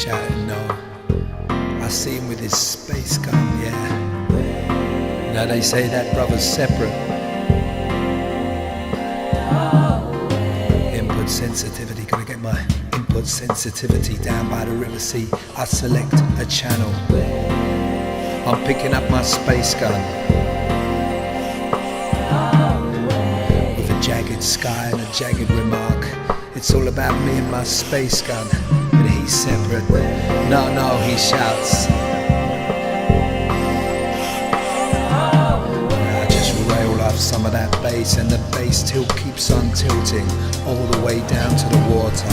shouting no. I see him with his space gun, yeah. Now they say that brother's separate. Input sensitivity, gotta get my input sensitivity down by the river. See, I select a channel. I'm picking up my space gun with a jagged sky and a jagged remark. It's all about me and my space gun, but he's separate. No, no, he shouts. I just rail off some of that bass, and the bass tilt keeps on tilting all the way down to the water.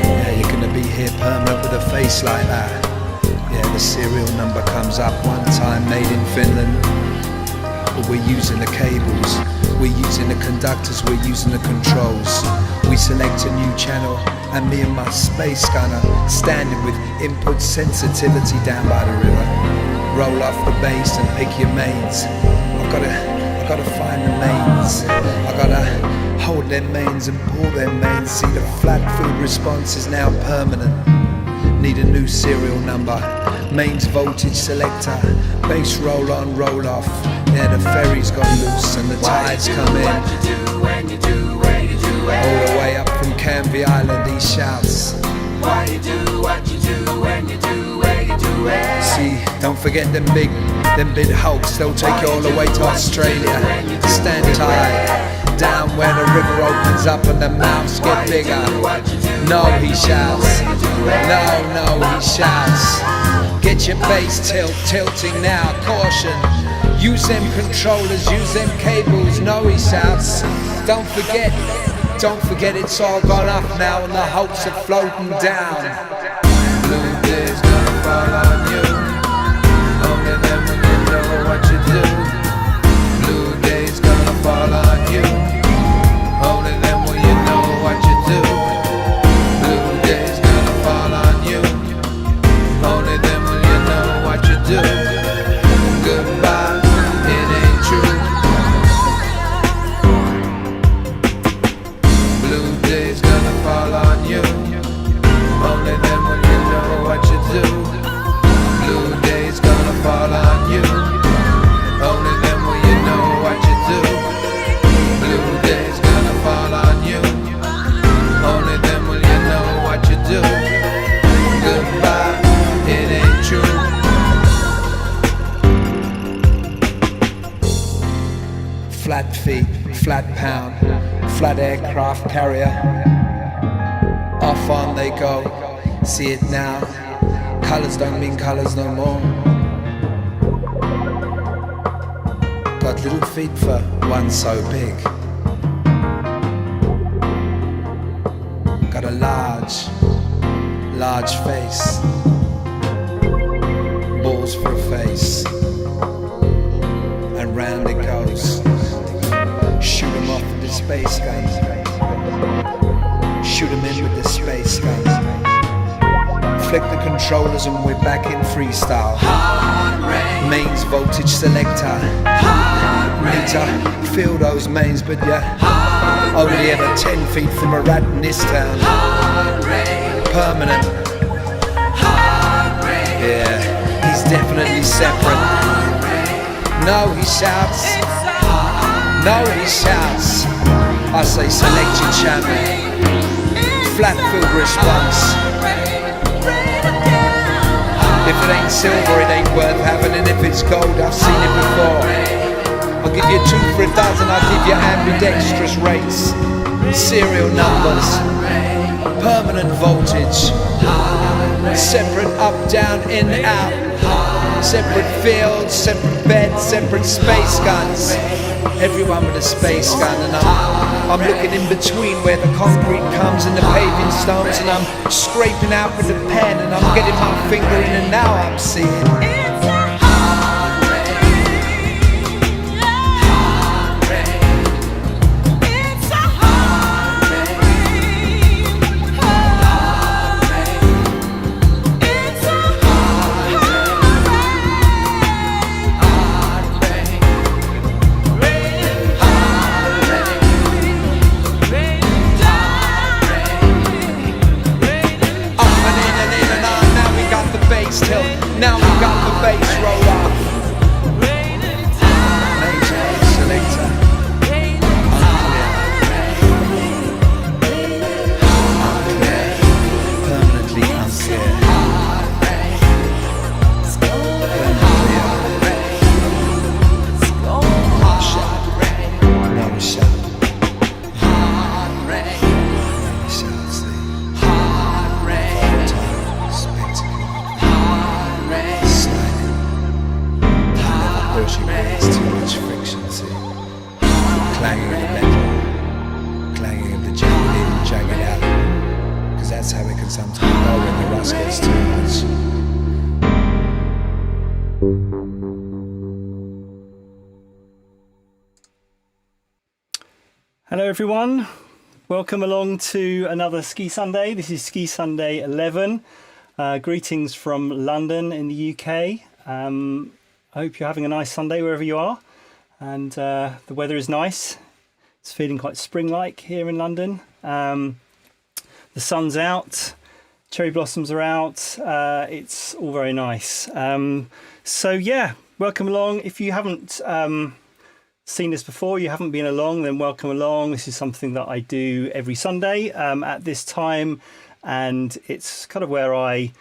Yeah, you're gonna be here permanent with a face like that. Yeah, the serial number comes up one time, made in Finland. But we're using the cables, we're using the conductors, we're using the controls. We select a new channel, and me and my space gunner standing with input sensitivity down by the river. Roll off the bass and pick your mains. I gotta find the mains. I gotta hold their mains and pull their mains. See, the flat food response is now permanent. Need a new serial number. Mains voltage selector. Bass roll on, roll off. Yeah, the ferry's gone loose and the tides come in. All the way up from Canvey Island, he shouts. Why you do what you do when you do where you do it. See, don't forget them big hulks. They'll take you all the way to Australia. Stand high, down where the river opens up and the mouths get bigger. No, he shouts. No, no, he shouts. Get your bass tilting now, caution. Use them controllers, use them cables. No, he shouts. Don't forget it's all gone up now and the hulks are floating down. Blue day's gonna fall on you. Only then when you know what you do. Blue day's gonna fall on you. Only then when you know what you do. Blue day's gonna fall on you. Only then when you know what you do. Goodbye, it ain't true. Blue day's gonna fall on you. Only then when you know what you do. Blue day's gonna fall on you. Only then when you know what you do. Blue day's gonna fall on you. Only then when you know what you do. Goodbye, it ain't true. Flat feet, flat pound, flat aircraft carrier. Off on they go, see it now. Colours don't mean colours no more. Got little feet for one so big. Got a large face. Balls for a face. And round it goes. Shoot 'em off with the space guns. Shoot 'em in with the space guns. Flick the controllers and we're back in freestyle. Mains voltage selector. Need to feel those mains, but yeah, only ever 10 feet from a rat in this town. Permanent. Yeah, he's definitely separate. No, he shouts. No, he shouts. I say select your channel. Flat field response. If it ain't silver, it ain't worth having, and if it's gold, I've seen it before. I'll give you 2 for a dozen, I'll give you ambidextrous rates. Serial numbers. Permanent voltage. Separate up, down, in, out. Separate fields, separate beds, separate space guns. Everyone with a space gun, and I'm looking in between where the concrete comes and the paving stones, and I'm scraping out with a pen, and I'm getting my finger in, and now I'm seeing. There's too much friction, see? Clanging of the metal, clanging of the jagged in, jagged out. Because that's how it can sometimes go when the rust gets too much. Hello everyone, welcome along to another Ski Sunday. This is Ski Sunday 11. Greetings from London in the UK. I hope you're having a nice Sunday wherever you are, and the weather is nice. It's feeling quite spring-like here in London. The sun's out, cherry blossoms are out, it's all very nice. So yeah, welcome along. If you haven't seen this before, you haven't been along, then welcome along. This is something that I do every Sunday at this time, and it's kind of where I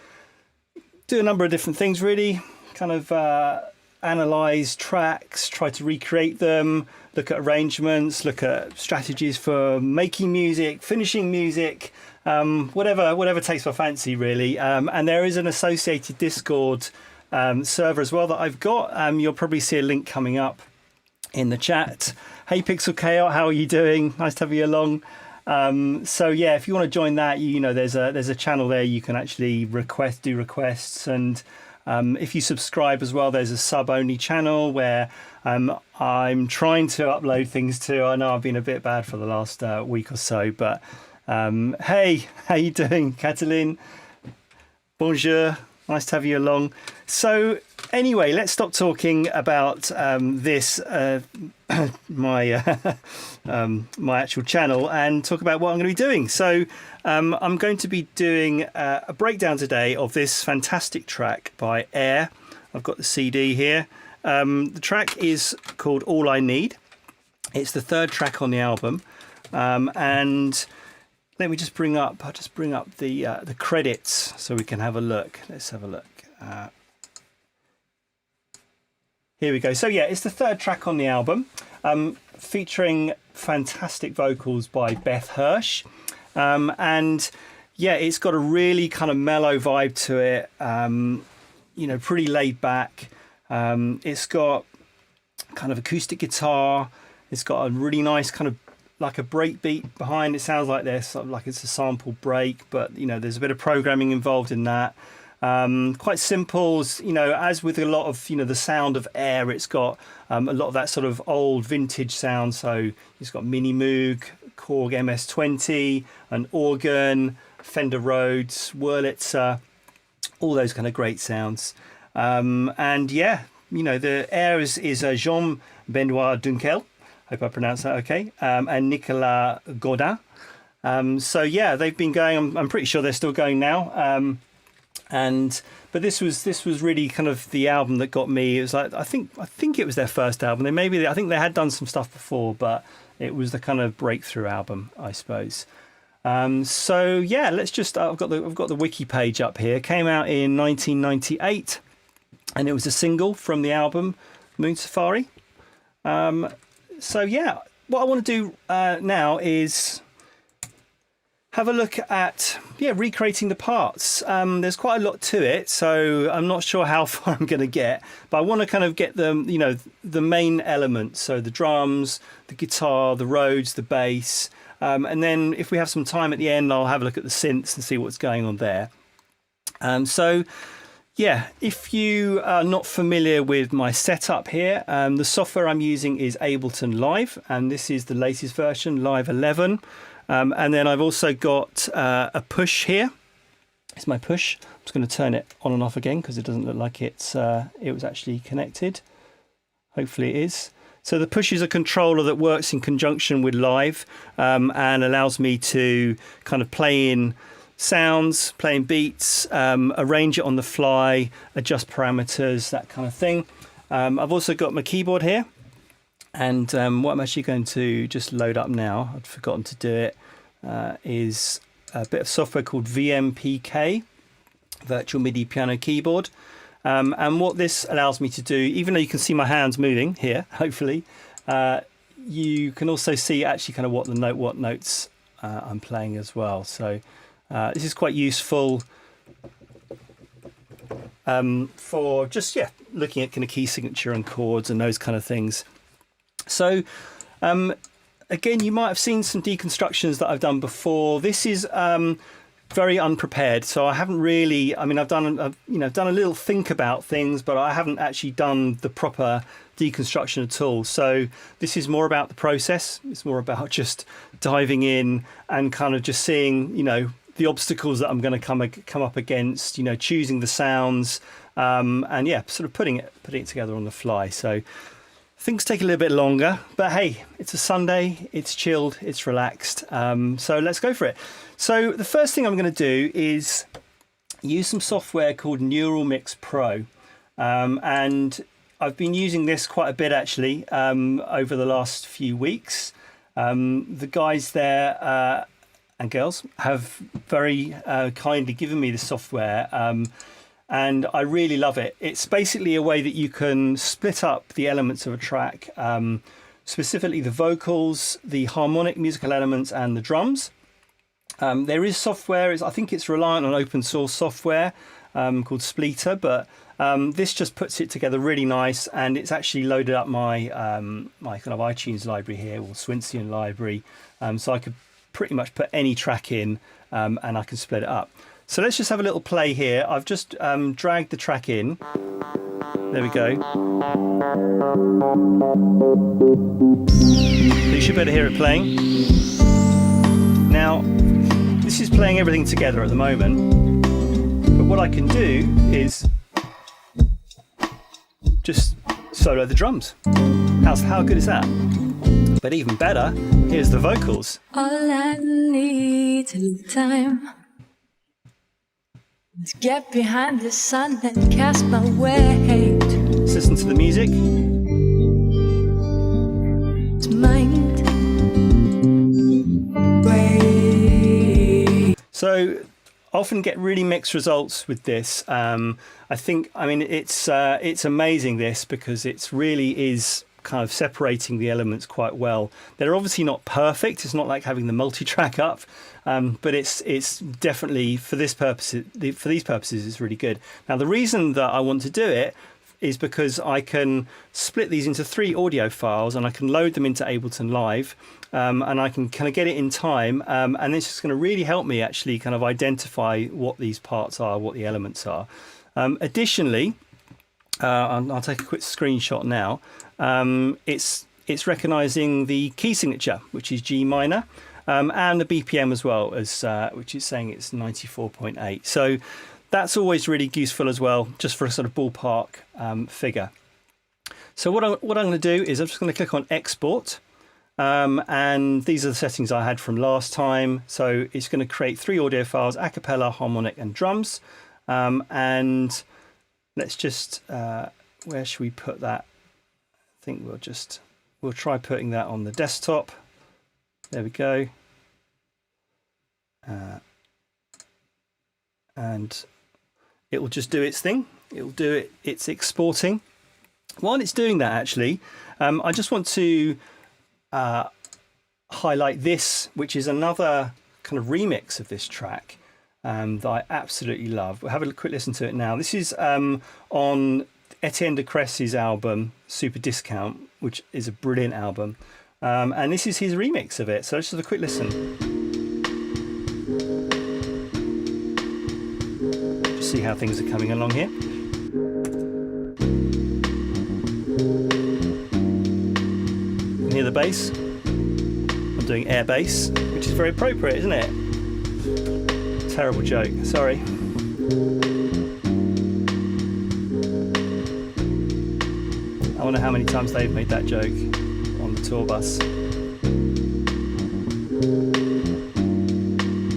do a number of different things, really. Kind of analyze tracks, try to recreate them, look at arrangements, look at strategies for making music, finishing music, whatever takes my fancy, really. And there is an associated Discord server as well that I've got. You'll probably see a link coming up in the chat. Hey Pixel Chaos, how are you doing? Nice to have you along. So yeah, if you want to join that, you know there's a channel there you can actually do requests, and if you subscribe as well, there's a sub only channel where I'm trying to upload things to. I know I've been a bit bad for the last week or so, but hey, how you doing, Catalin? Bonjour, nice to have you along. So anyway, let's stop talking about this, my actual channel, and talk about what I'm going to be doing. So I'm going to be doing a breakdown today of this fantastic track by Air. I've got the CD here. The track is called All I Need. It's the third track on the album, and let me just bring up. I'll just bring up the credits so we can have a look. Let's have a look. Here we go. So yeah, it's the third track on the album, featuring fantastic vocals by Beth Hirsch, and yeah, it's got a really kind of mellow vibe to it. You know, pretty laid back. It's got kind of acoustic guitar. It's got a really nice kind of like a break beat behind. It sounds like this, like it's a sample break, but you know, there's a bit of programming involved in that. Quite simple, you know, as with a lot of, you know, the sound of Air, it's got a lot of that sort of old vintage sound. So it's got Mini Moog, Korg MS-20, an organ, Fender Rhodes, Wurlitzer, all those kind of great sounds. And yeah, you know, the Air is Jean Benoit Dunkel, hope I pronounced that okay, and Nicolas Godin. So yeah, they've been going, I'm pretty sure they're still going now. But this was really kind of the album that got me. It was like I think it was their first album. I think they had done some stuff before, but it was the kind of breakthrough album, I suppose. So yeah, let's just. I've got the wiki page up here. Came out in 1998, and it was a single from the album Moon Safari. So yeah, what I want to do now is have a look at recreating the parts. There's quite a lot to it, so I'm not sure how far I'm going to get, but I want to kind of get them, you know, the main elements, so the drums, the guitar, the Rhodes, the bass, and then if we have some time at the end, I'll have a look at the synths and see what's going on there. So yeah, if you are not familiar with my setup here, the software I'm using is Ableton Live, and this is the latest version, Live 11. And then I've also got a push here. It's my push. I'm just going to turn it on and off again because it doesn't look like it was actually connected. Hopefully it is. So the push is a controller that works in conjunction with Live, and allows me to kind of play in sounds, play in beats, arrange it on the fly, adjust parameters, that kind of thing. I've also got my keyboard here. And what I'm actually going to just load up now, I'd forgotten to do it, is a bit of software called VMPK, Virtual MIDI Piano Keyboard. And what this allows me to do, even though you can see my hands moving here, hopefully, you can also see actually kind of what notes I'm playing as well. So this is quite useful for just looking at kind of key signature and chords and those kind of things. So again, you might have seen some deconstructions that I've done before. This is very unprepared, so I haven't really, I mean, I've done a little think about things, but I haven't actually done the proper deconstruction at all. So this is more about the process. It's more about just diving in and kind of just seeing, you know, the obstacles that I'm going to come up against, you know, choosing the sounds, and yeah, sort of putting it together on the fly. So things take a little bit longer, but hey, it's a Sunday, it's chilled, it's relaxed. So let's go for it. So the first thing I'm going to do is use some software called Neural Mix Pro. And I've been using this quite a bit actually over the last few weeks. The guys there and girls have very kindly given me the software. And I really love it. It's basically a way that you can split up the elements of a track, specifically the vocals, the harmonic musical elements and the drums. There is software, I think it's reliant on open source software called Splitter, but this just puts it together really nice, and it's actually loaded up my my kind of iTunes library here, or Swinsian library, so I could pretty much put any track in and I can split it up. So let's just have a little play here. I've just dragged the track in. There we go. So you should be able to hear it playing. Now, this is playing everything together at the moment, but what I can do is just solo the drums. How good is that? But even better, here's the vocals. All I need is time. Let's get behind the sun and cast my weight. Let's listen to the music. It's mind. Wait. So I often get really mixed results with this. I mean, it's amazing this, because it's really is kind of separating the elements quite well. They're obviously not perfect. It's not like having the multi-track up, but it's definitely for these purposes it's really good. Now the reason that I want to do it is because I can split these into 3 audio files and I can load them into Ableton Live, and I can kind of get it in time, and it's just going to really help me actually kind of identify what these parts are, what the elements are. Additionally, I'll take a quick screenshot now. It's recognizing the key signature, which is G minor, and the BPM as well, as which is saying it's 94.8. So that's always really useful as well, just for a sort of ballpark figure. So what I'm going to do is I'm just going to click on export, and these are the settings I had from last time. So it's going to create 3 audio files: a cappella, harmonic, and drums. And let's just where should we put that? I think we'll try putting that on the desktop. There we go. And it will just do its thing. It will do it. It's exporting. While it's doing that, actually, I just want to highlight this, which is another kind of remix of this track that I absolutely love. We'll have a quick listen to it now. This is on Etienne de Cress's album Super Discount, which is a brilliant album, and this is his remix of it. So let's just have a quick listen. Just see how things are coming along here. You can hear the bass. I'm doing air bass, which is very appropriate, isn't it? Terrible joke, sorry. I wonder how many times they've made that joke on the tour bus.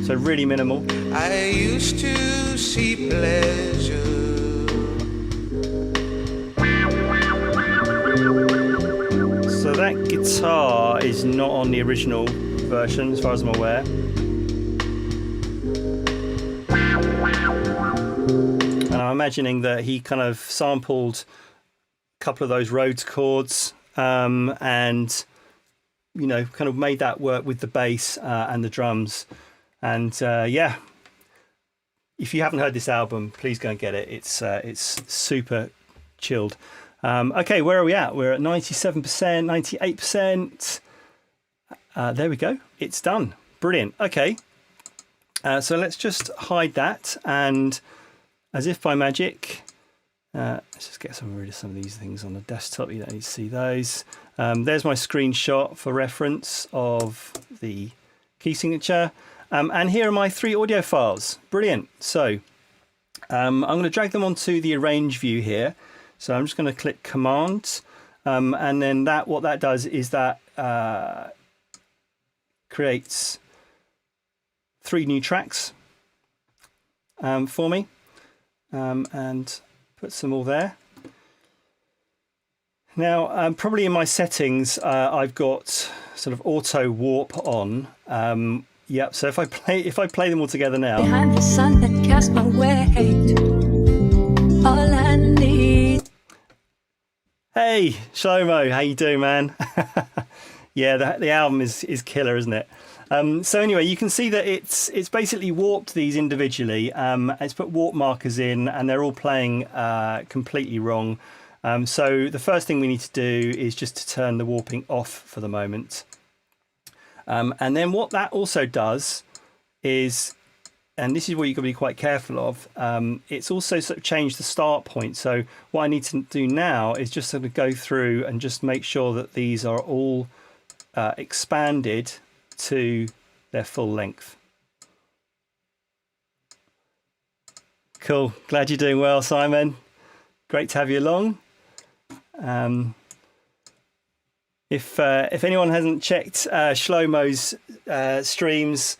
So really minimal. I used to see pleasure. So that guitar is not on the original version, as far as I'm aware. And I'm imagining that he kind of sampled a couple of those Rhodes chords, and you know, kind of made that work with the bass and the drums. And yeah, if you haven't heard this album, please go and get it. It's super chilled. Okay, where are we at? We're at 97%, 98%. There we go. It's done. Brilliant. Okay. So let's just hide that, and as if by magic, let's just get rid of some of these things on the desktop. You don't need to see those. There's my screenshot for reference of the key signature. And here are my 3 audio files. Brilliant. So I'm going to drag them onto the arrange view here. So I'm just going to click Command, and then what that does is that creates 3 new tracks for me, and puts them all there. Now, probably in my settings, I've got sort of auto warp on. Yep. So if I play them all together now. Behind the sun that cast my way, all I need. Hey, Shlomo, how you doing, man? Yeah, the album is killer, isn't it? So anyway, you can see that it's basically warped these individually. It's put warp markers in, and they're all playing completely wrong. So the first thing we need to do is just to turn the warping off for the moment. And then what that also does is, and this is what you've got to be quite careful of, it's also sort of changed the start point. So what I need to do now is just sort of go through and just make sure that these are all expanded to their full length. Cool. Glad you're doing well, Simon. Great to have you along. If anyone hasn't checked Shlomo's streams,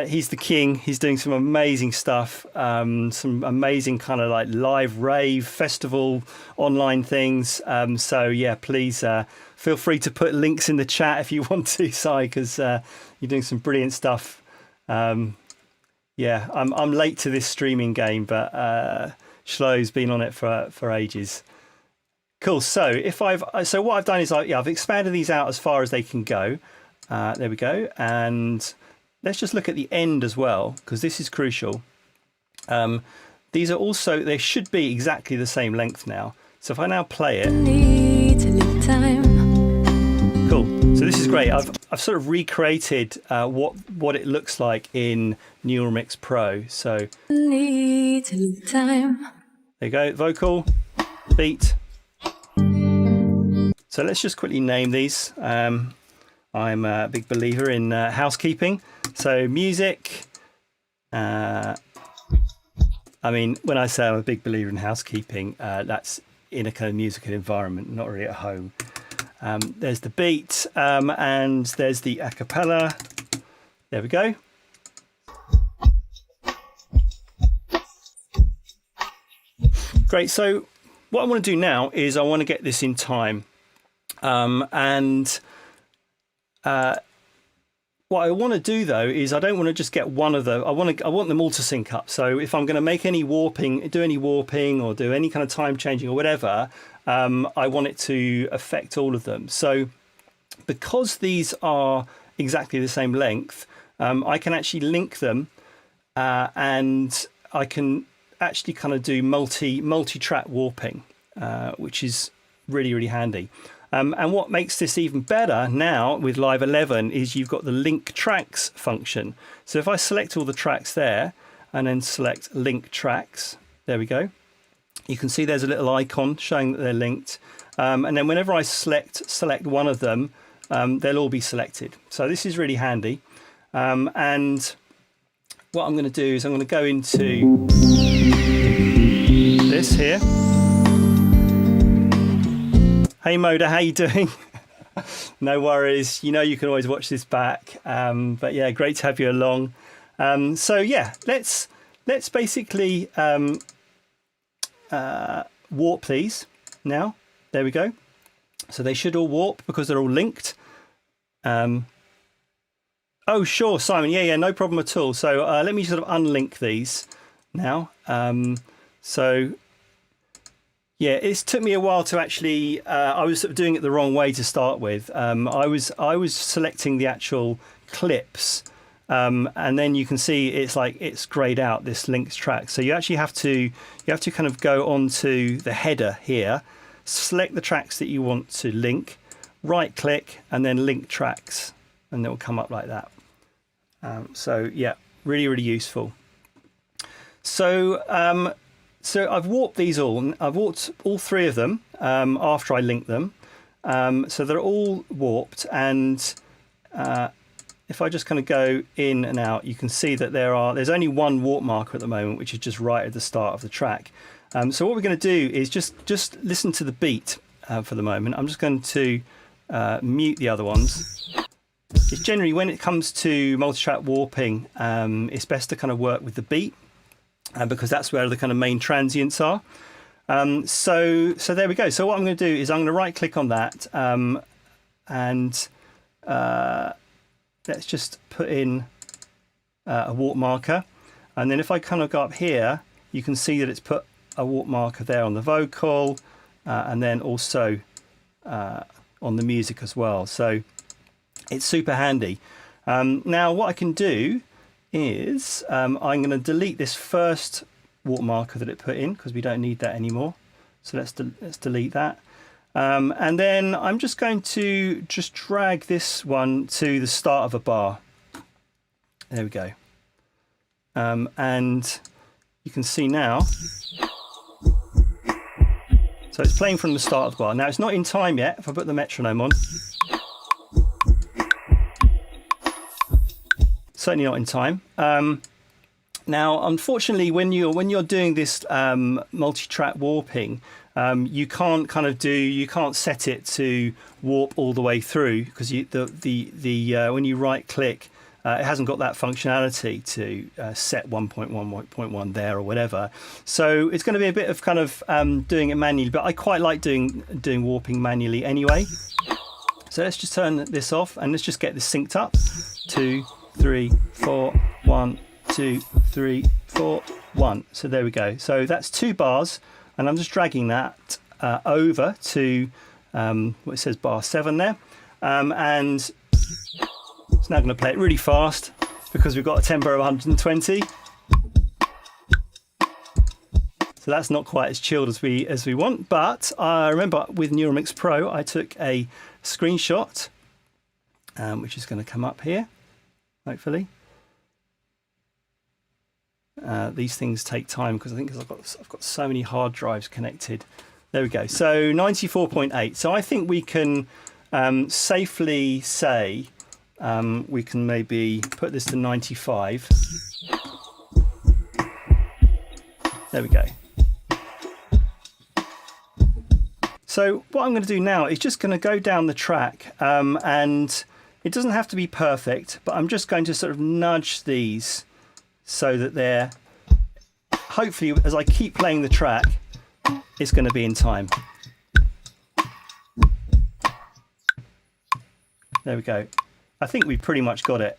he's the king. He's doing some amazing stuff, some amazing kind of like live rave festival online things. So yeah, please feel free to put links in the chat if you want to, Si, because you're doing some brilliant stuff. Yeah, I'm late to this streaming game, but Shlo's been on it for ages. Cool. So what I've done is I've expanded these out as far as they can go. There we go. And let's just look at the end as well, because this is crucial. These are also, they should be exactly the same length now. So if I now play it. Cool. So this is great. I've sort of recreated what it looks like in Neural Mix Pro. So there you go. Vocal, beat. So let's just quickly name these. I'm a big believer in housekeeping. So music. I mean, when I say I'm a big believer in housekeeping, that's in a kind of musical environment, not really at home. There's the beat, and there's the a cappella. There we go. Great. So what I want to do now is I want to get this in time. What I want to do though is I don't want to just get one of them. I want them all to sync up. So if I'm going to make do any warping or do any kind of time changing or whatever, I want it to affect all of them. So because these are exactly the same length, I can actually link them, and I can actually kind of do multi-track warping, which is really, really handy. And what makes this even better now with Live 11 is you've got the link tracks function. So if I select all the tracks there and then select link tracks, there we go. You can see there's a little icon showing that they're linked. And then whenever I select one of them, they'll all be selected. So this is really handy. And what I'm going to do is I'm going to go into this here. Hey Moda, how you doing? No worries. You know you can always watch this back. But yeah, great to have you along. So yeah, let's basically warp these now. There we go. So they should all warp because they're all linked. Oh sure, Simon. Yeah, no problem at all. So let me sort of unlink these now. So yeah, it took me a while to actually. I was sort of doing it the wrong way to start with. I was selecting the actual clips and then you can see it's grayed out this linked track. So you actually have to kind of go onto the header here, select the tracks that you want to link, right click, and then link tracks, and it will come up like that. So yeah, really, really useful. So I've warped these all. I've warped all three of them after I linked them. So they're all warped, and if I just kind of go in and out, you can see that there's only one warp marker at the moment, which is just right at the start of the track. So what we're going to do is just listen to the beat for the moment. I'm just going to mute the other ones. It's generally, when it comes to multi-track warping, it's best to kind of work with the beat, because that's where the kind of main transients are. So there we go. So what I'm going to do is I'm going to right click on that, and let's just put in a warp marker. And then if I kind of go up here, you can see that it's put a warp marker there on the vocal, and then also on the music as well. So it's super handy. Now what I can do is I'm going to delete this first warp marker that it put in, because we don't need that anymore. So let's delete that. And then I'm just going to drag this one to the start of a bar. There we go. And you can see now, so it's playing from the start of the bar. Now it's not in time yet. If I put the metronome on, certainly not in time. Now, unfortunately, when you're doing this multi-track warping, you can't set it to warp all the way through, because when you right click, it hasn't got that functionality to set 1.1.1 there or whatever. So it's going to be a bit of kind of doing it manually, but I quite like doing warping manually anyway. So let's just turn this off and let's just get this synced up. 2, 3, 4, 1, 2, 3, 4, 1. So there we go. So that's 2 bars, and I'm just dragging that over to what it says bar 7 there, and it's now going to play it really fast because we've got a tempo of 120. So that's not quite as chilled as we want, but I remember with Neuromix Pro I took a screenshot, which is going to come up here, hopefully. These things take time because I think I've got so many hard drives connected. There we go. So 94.8. So I think we can safely say we can maybe put this to 95. There we go. So what I'm going to do now is just going to go down the track, and it doesn't have to be perfect, but I'm just going to sort of nudge these so that they're, hopefully as I keep playing the track, it's going to be in time. There we go. I think we've pretty much got it.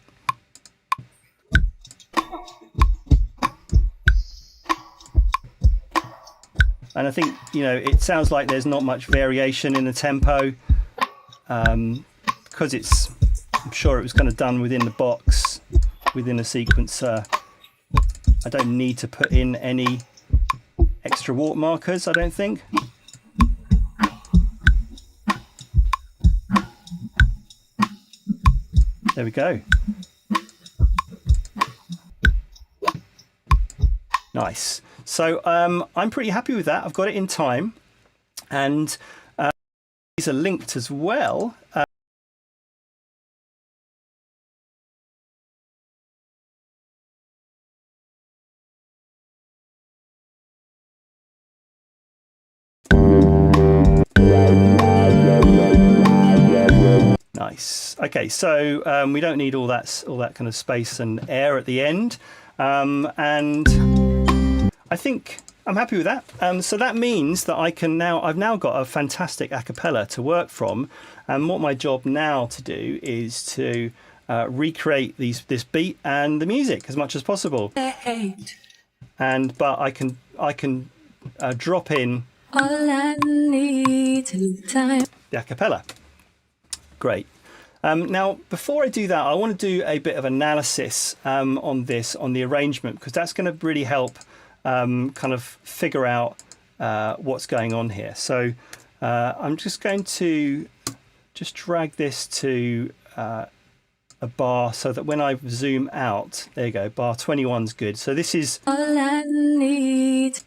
And I think, you know, it sounds like there's not much variation in the tempo, because it's, I'm sure it was kind of done within the box, within a sequencer. I don't need to put in any extra warp markers, I don't think. There we go. Nice. So I'm pretty happy with that. I've got it in time, and these are linked as well. Nice. Okay, so we don't need all that kind of space and air at the end, and I think I'm happy with that. So that means that I've now got a fantastic a cappella to work from, and what my job now to do is to recreate this beat and the music as much as possible. But I can drop in all I need to time. the a cappella. Great. Now, before I do that, I want to do a bit of analysis on this, on the arrangement, because that's going to really help kind of figure out what's going on here. So I'm just going to just drag this to a bar so that when I zoom out, there you go, bar 21's good. So this is All I need,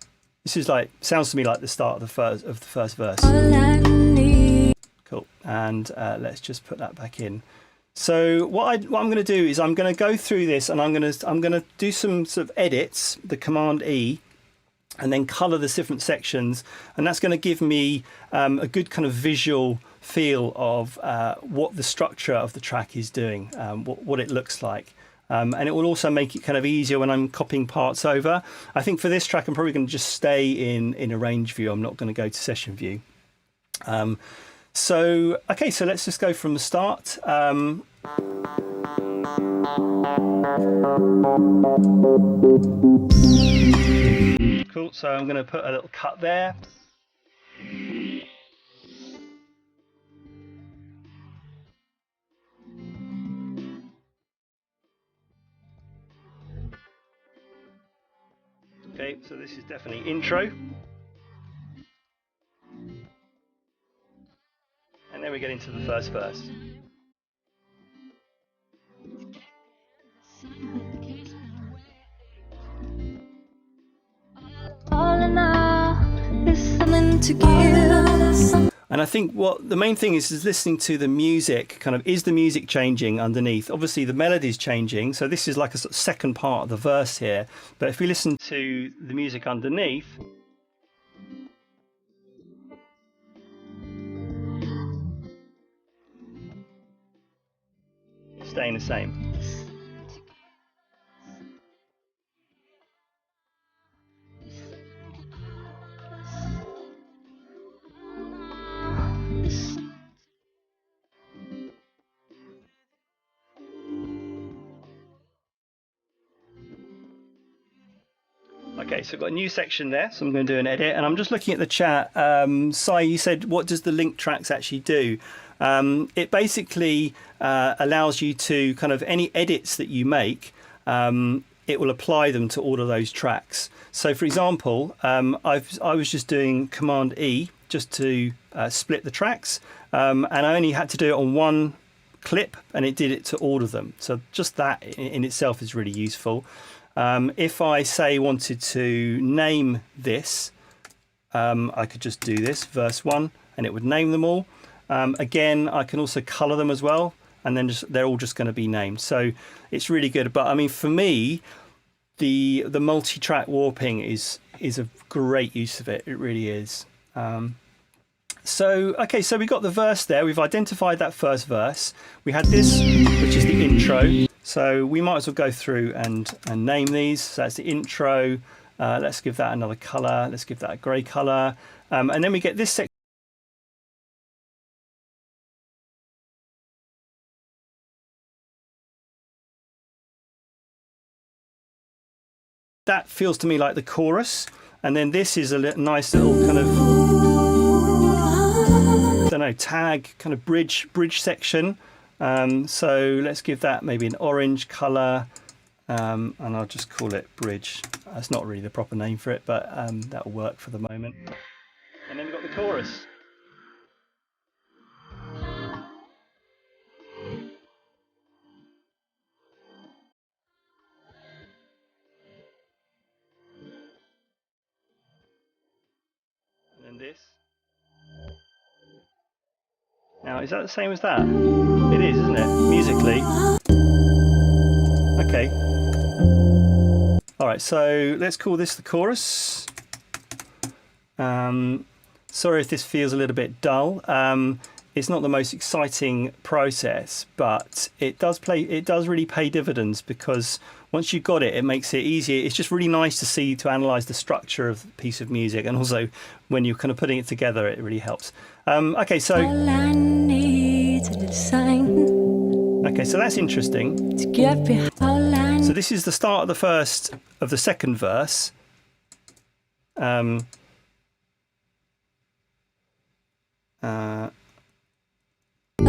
this is like, sounds to me like the start of the first verse. all I need. Cool. And let's just put that back in. So what I'm going to do is I'm going to go through this and I'm going to do some sort of edits, the Command E, and then color the different sections, and that's going to give me a good kind of visual feel of what the structure of the track is doing, what it looks like. And it will also make it kind of easier when I'm copying parts over. I think for this track, I'm probably going to just stay in arrange view. I'm not going to go to session view. So let's just go from the start. Cool, so I'm going to put a little cut there. Okay, so this is definitely intro. And then we get into the first verse. All in all, there's something to give. And I think what the main thing is listening to the music. Kind of, is the music changing underneath? Obviously the melody's changing, so this is like a sort of second part of the verse here. But if we listen to the music underneath, it's staying the same. Okay, so I've got a new section there, so I'm going to do an edit, and I'm just looking at the chat. Sai, you said, what does the link tracks actually do? It basically allows you to kind of, any edits that you make, it will apply them to all of those tracks. So for example, I was just doing Command E just to split the tracks, and I only had to do it on one clip, and it did it to all of them. So just that in itself is really useful. If I say wanted to name this, I could just do this, verse 1, and it would name them all. Again, I can also color them as well, and then they're all just going to be named. So it's really good. But I mean, for me, the multi-track warping is a great use of it. It really is. So we got the verse there. We've identified that first verse. We had this, which is the intro. So we might as well go through and name these. So that's the intro. Let's give that another color. Let's give that a gray color. And then we get this section. That feels to me like the chorus. And then this is a nice little kind of, I don't know, tag, kind of bridge section. So let's give that maybe an orange color, and I'll just call it bridge. That's not really the proper name for it, but that will work for the moment. And then we've got the chorus. And then this. Now, is that the same as that? It is, isn't it? Musically. Okay. All right, so let's call this the chorus. Sorry if this feels a little bit dull. It's not the most exciting process, but it does really pay dividends, because once you've got it, it makes it easier. It's just really nice to analyze the structure of a piece of music, and also when you're kind of putting it together, it really helps. Okay, so All I need is a sign okay, so that's interesting. to get behind. All I So this is the start of the second verse. All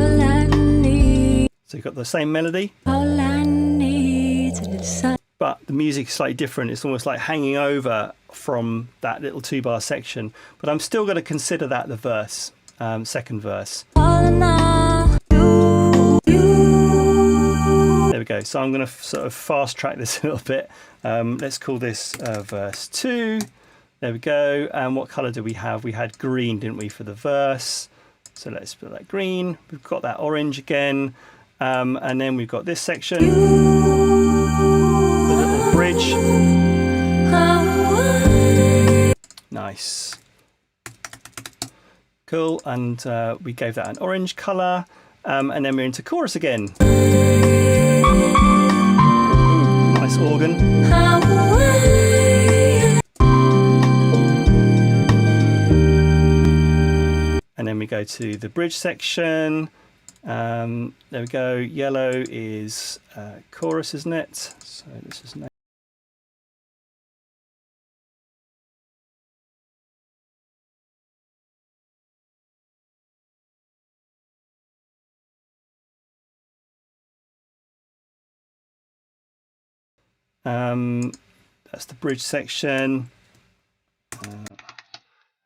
I need So you've got the same melody, All I need is a little sun. but the music is slightly different. It's almost like hanging over from that little 2-bar section. But I'm still going to consider that the verse, second verse. All in all, you. There we go. So I'm going to sort of fast track this a little bit. Let's call this verse 2. There we go. And what colour do we have? We had green, didn't we, for the verse? So let's put that green. We've got that orange again. And then we've got this section. The little bridge. Nice. Cool. And we gave that an orange colour. And then we're into chorus again. Ooh, nice organ. And then we go to the bridge section. There we go. Yellow is chorus, isn't it? So this is next. That's the bridge section.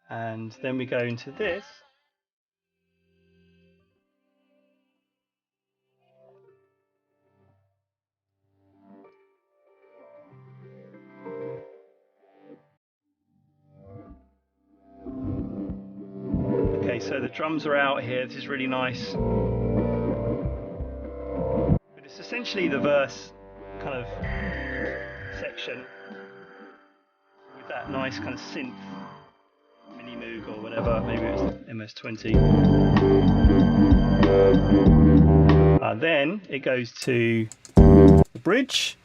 And then we go into this. Okay, so the drums are out here. This is really nice. But it's essentially the verse kind of section with that nice kind of synth mini Moog or whatever. Maybe it was MS-20. Then it goes to the bridge.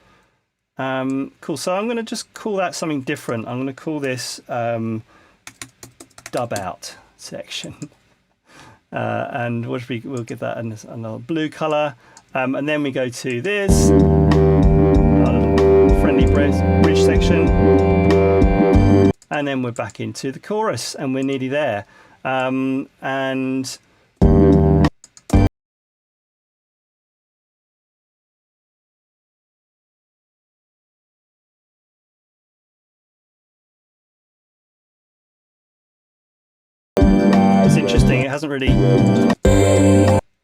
Cool. So I'm going to just call that something different. I'm going to call this dub out section. And what should we'll give that another blue colour. And then we go to this friendly bridge section. And then we're back into the chorus and we're nearly there. And it's interesting, it hasn't really,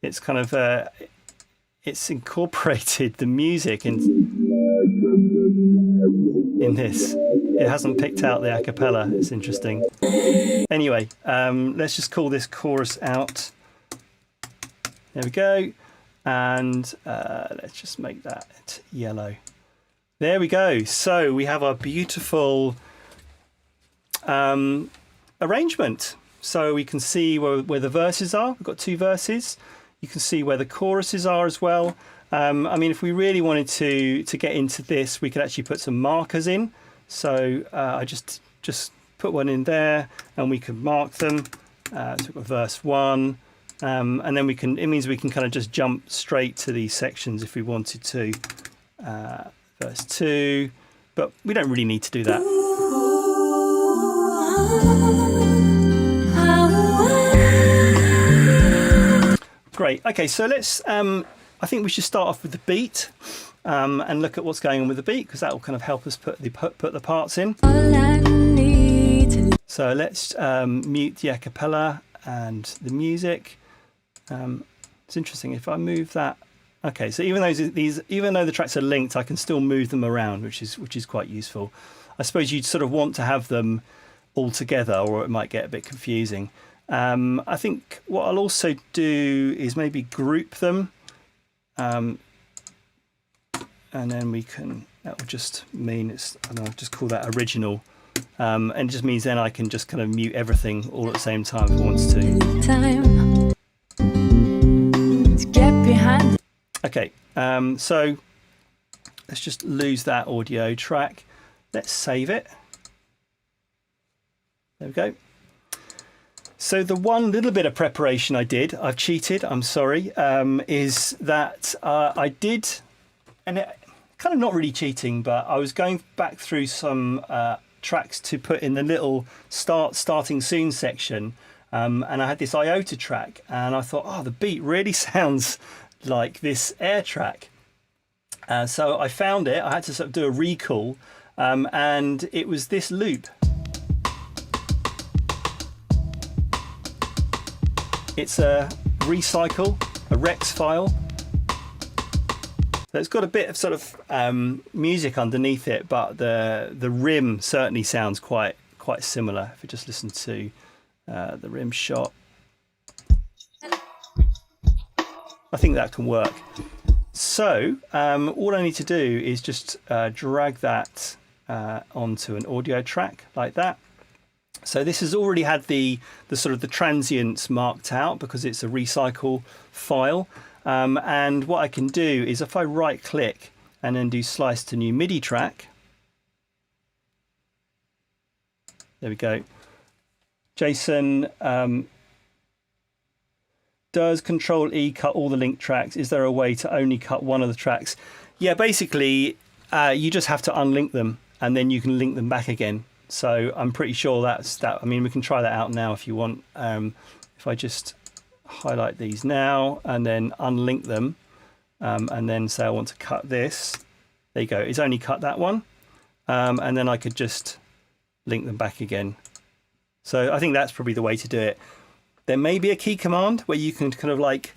it's kind of, it's incorporated the music in this. It hasn't picked out the a cappella. It's interesting. Anyway, let's just call this chorus out. There we go. And let's just make that yellow. There we go. So we have our beautiful arrangement. So we can see where the verses are. We've got 2 verses. You can see where the choruses are as well. I mean, if we really wanted to get into this, we could actually put some markers in. So I just put one in there, and we can mark them. So we've got verse 1, and then it means we can kind of just jump straight to these sections if we wanted to. Verse 2, but we don't really need to do that. Great. Okay, so let's. I think we should start off with the beat and look at what's going on with the beat, because that will kind of help us put the parts in. So let's mute the a cappella and the music. It's interesting if I move that. Okay, so even though the tracks are linked, I can still move them around, which is quite useful. I suppose you'd sort of want to have them all together, or it might get a bit confusing. I think what I'll also do is maybe group them, and then that will just mean I'll just call that original, and it just means then I can just kind of mute everything all at the same time if I want to. Okay, so let's just lose that audio track. Let's save it. There we go. So the one little bit of preparation I did, I've cheated, I'm sorry, is that I did, and it, kind of not really cheating, but I was going back through some tracks to put in the little starting soon section, and I had this iota track, and I thought, oh, the beat really sounds like this air track. So I found it, I had to sort of do a recall, and it was this loop. It's a recycle, a Rex file. So it's got a bit of sort of music underneath it, but the rim certainly sounds quite similar. If you just listen to the rim shot, I think that can work. So all I need to do is just drag that onto an audio track like that. So this has already had the sort of the transients marked out because it's a recycle file. And what I can do is if I right click and then do slice to new MIDI track. There we go. Jason, does Control E cut all the linked tracks? Is there a way to only cut one of the tracks? Yeah, basically you just have to unlink them and then you can link them back again. So I'm pretty sure that's that. I mean, we can try that out now if you want. If I just highlight these now and then unlink them and then say I want to cut this. There you go. It's only cut that one. And then I could just link them back again. So I think that's probably the way to do it. There may be a key command where you can kind of like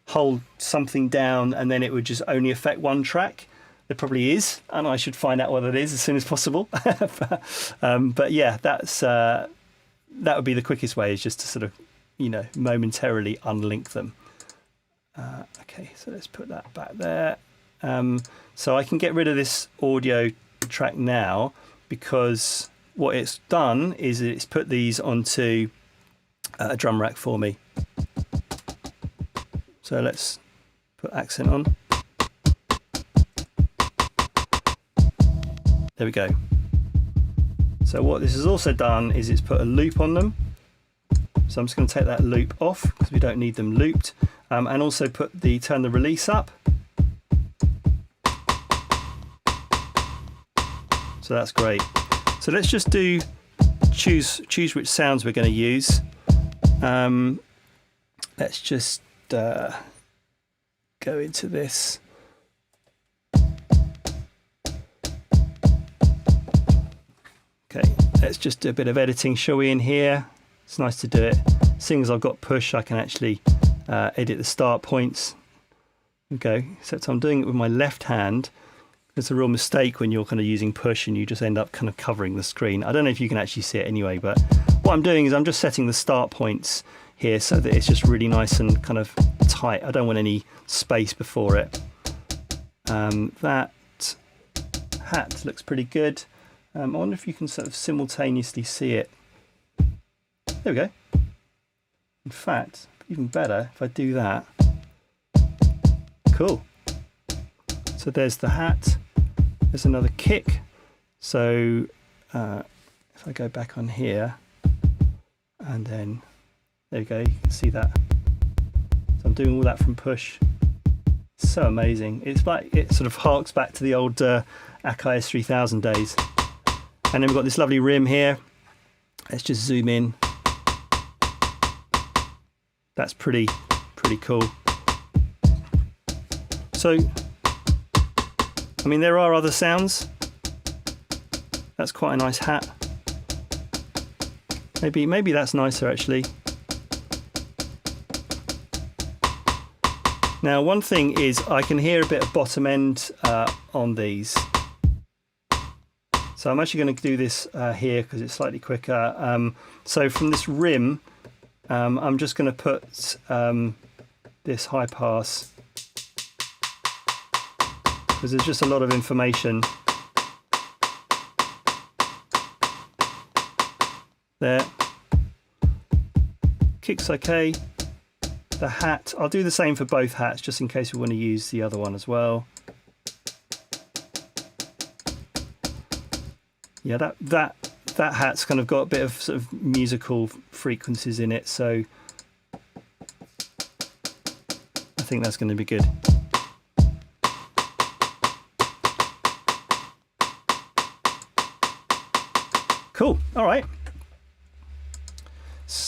hold something down and then it would just only affect one track. There probably is, and I should find out what it is as soon as possible. But yeah, that would be the quickest way, is just to sort of, you know, momentarily unlink them. Okay, so let's put that back there. So I can get rid of this audio track now because what it's done is it's put these onto a drum rack for me. So let's put accent on. There we go. So what this has also done is it's put a loop on them. So I'm just going to take that loop off because we don't need them looped, and also turn the release up. So that's great. So let's just choose which sounds we're going to use. Let's just go into this. Okay, let's just do a bit of editing, shall we, in here? It's nice to do it. Seeing as I've got push, I can actually edit the start points. Okay, except I'm doing it with my left hand. It's a real mistake when you're kind of using push and you just end up kind of covering the screen. I don't know if you can actually see it anyway, but what I'm doing is I'm just setting the start points here so that it's just really nice and kind of tight. I don't want any space before it. That hat looks pretty good. I wonder if you can sort of simultaneously see it. There we go. In fact, even better if I do that. Cool. So there's the hat. There's another kick. So if I go back on here, and then there you go, you can see that. So I'm doing all that from push. It's so amazing. It's like it sort of harks back to the old Akai S3000 days. And then we've got this lovely rim here. Let's just zoom in. That's pretty cool. So, I mean, there are other sounds. That's quite a nice hat. Maybe that's nicer actually. Now, one thing is I can hear a bit of bottom end on these. So I'm actually going to do this here because it's slightly quicker. So from this rim, I'm just going to put this high pass because there's just a lot of information there. Kick's okay. The hat, I'll do the same for both hats just in case we want to use the other one as well. Yeah, that hat's kind of got a bit of sort of musical frequencies in it, so I think that's going to be good. Cool. All right.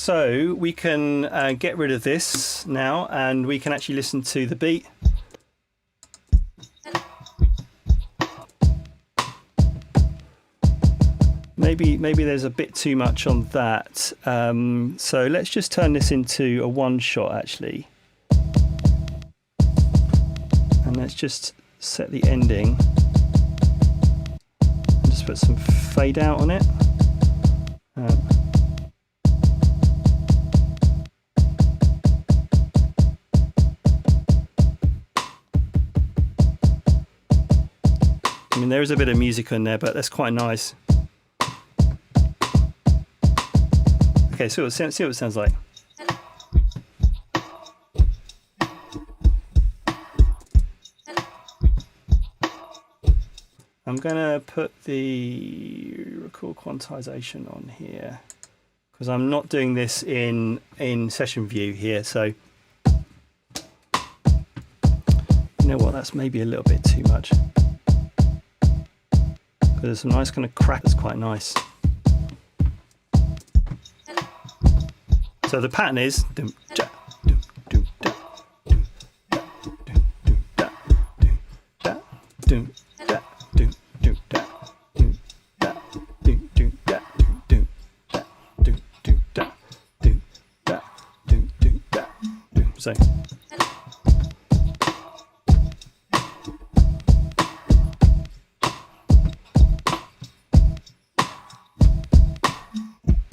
So we can get rid of this now, and we can actually listen to the beat. Maybe there's a bit too much on that. So let's just turn this into a one shot actually. And let's just set the ending. And just put some fade out on it. I mean, there is a bit of music in there, but that's quite nice. Okay, so see what it sounds like. I'm gonna put the record quantization on here because I'm not doing this in session view here. So you know what? That's maybe a little bit too much. There's some nice kind of crack. That's quite nice. So the pattern is so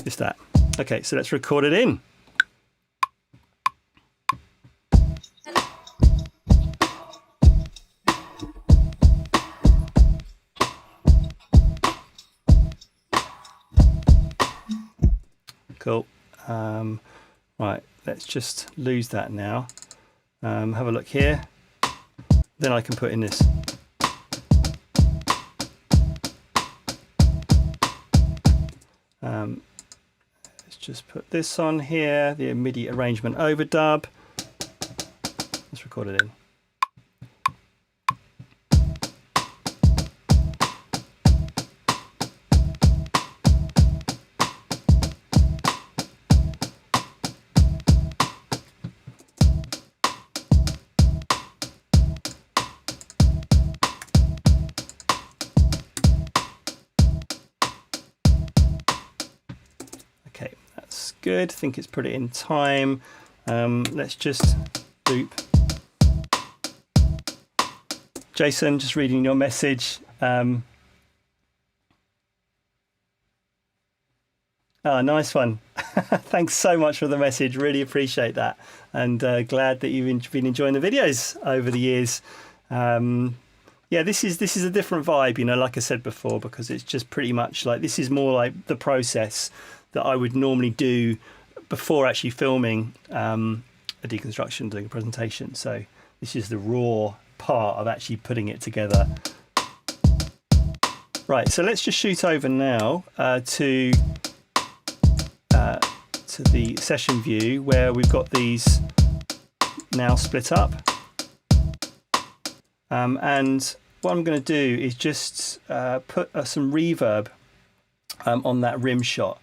it's that. Okay, so let's record it in. Cool. Right, let's just lose that now. Have a look here. Then I can put in this. Let's just put this on here, the MIDI arrangement overdub. Let's record it in. Good. I think it's put it in time. Let's just loop. Jason, just reading your message. Oh, nice one. Thanks so much for the message. Really appreciate that, and glad that you've been enjoying the videos over the years. Yeah, this is a different vibe, you know, like I said before, because it's just pretty much like this is more like the process that I would normally do before actually filming a deconstruction, doing a presentation. So this is the raw part of actually putting it together. Right, so let's just shoot over now to the session view where we've got these now split up. And what I'm going to do is just put some reverb on that rim shot.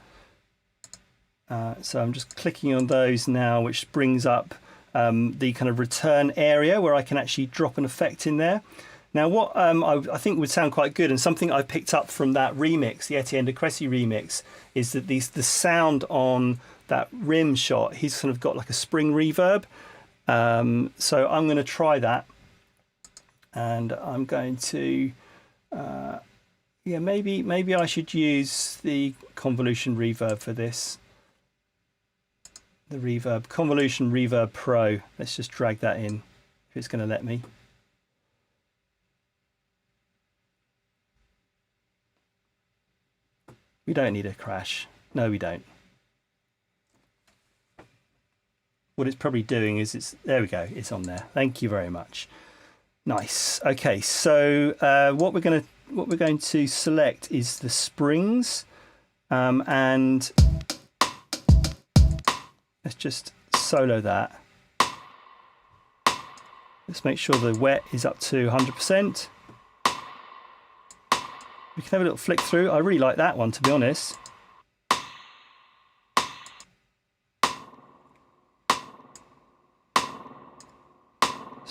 So I'm just clicking on those now, which brings up the kind of return area where I can actually drop an effect in there. Now what I think would sound quite good, and something I picked up from that remix, the Etienne de Crécy remix, is that the sound on that rim shot, he's kind of got like a spring reverb. So I'm going to try that, and I'm going to yeah, maybe I should use the convolution reverb for this. The reverb, convolution reverb pro. Let's just drag that in if it's going to let me. We don't need a crash. No, we don't. What it's probably doing is there we go, it's on there. Thank you very much. Nice. Okay, so what we're going to select is the springs, and let's just solo that. Let's make sure the wet is up to 100%. We can have a little flick through. I really like that one, to be honest.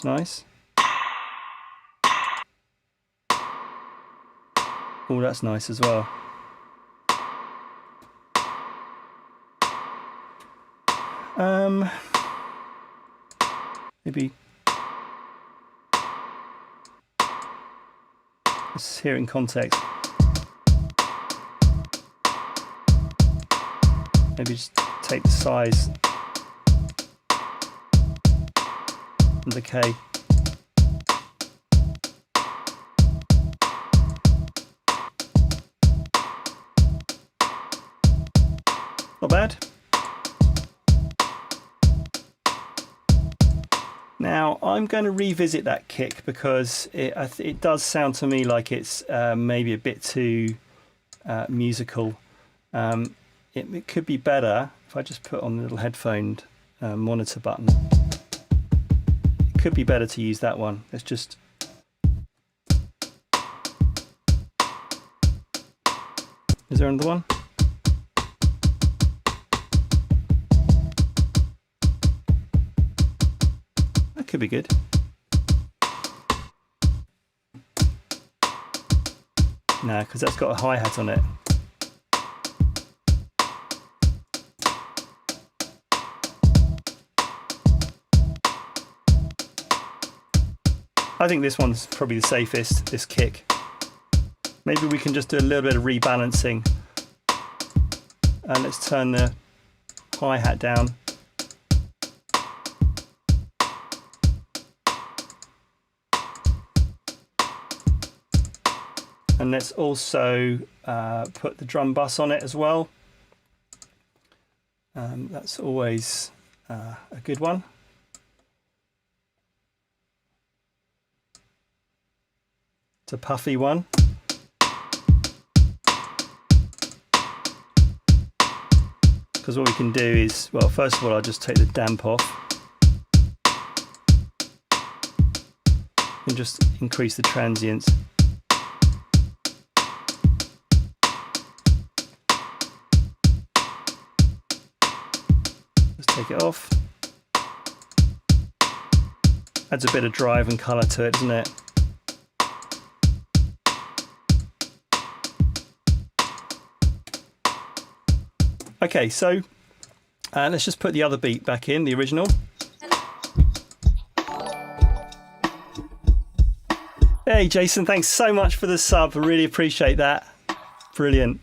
It's nice. Oh, that's nice as well. Maybe let's hear it in context. Maybe just take the size and the K. Not bad. Now I'm going to revisit that kick because it does sound to me like it's maybe a bit too musical. It could be better if I just put on the little headphone monitor button. It could be better to use that one. Let's just... Is there another one? That could be good. No, because that's got a hi-hat on it. I think this one's probably the safest, this kick. Maybe we can just do a little bit of rebalancing. And let's turn the hi-hat down. And let's also put the drum bus on it as well. That's always a good one. It's a puffy one. Because what we can do is, well, first of all, I'll just take the damp off. And just increase the transients. Take it off. Adds a bit of drive and colour to it, doesn't it? Okay, so let's just put the other beat back in, the original. Hey Jason, thanks so much for the sub. I really appreciate that. Brilliant.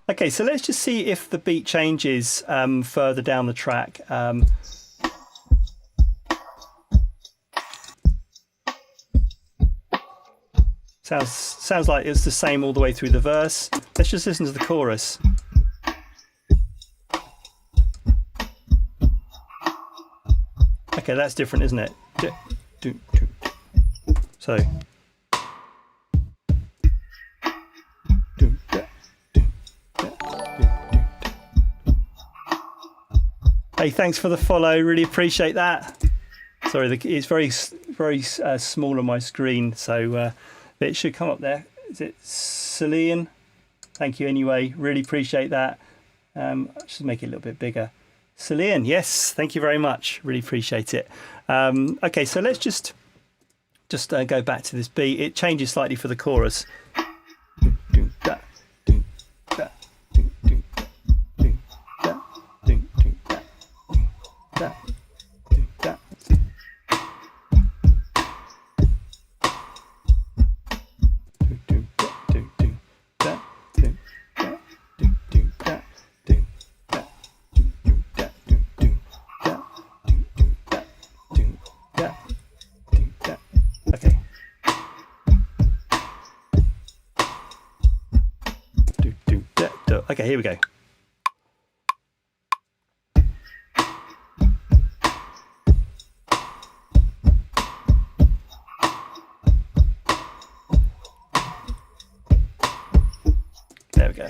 Okay, so let's just see if the beat changes further down the track. Sounds like it's the same all the way through the verse. Let's just listen to the chorus. Okay, that's different, isn't it? So. Hey, thanks for the follow. Really appreciate that. Sorry, it's very small on my screen, so it should come up there. Is it Celine? Thank you anyway. Really appreciate that. I'll just make it a little bit bigger. Celine, yes, thank you very much. Really appreciate it. Okay, so let's just go back to this beat. It changes slightly for the chorus. Okay, here we go. There we go.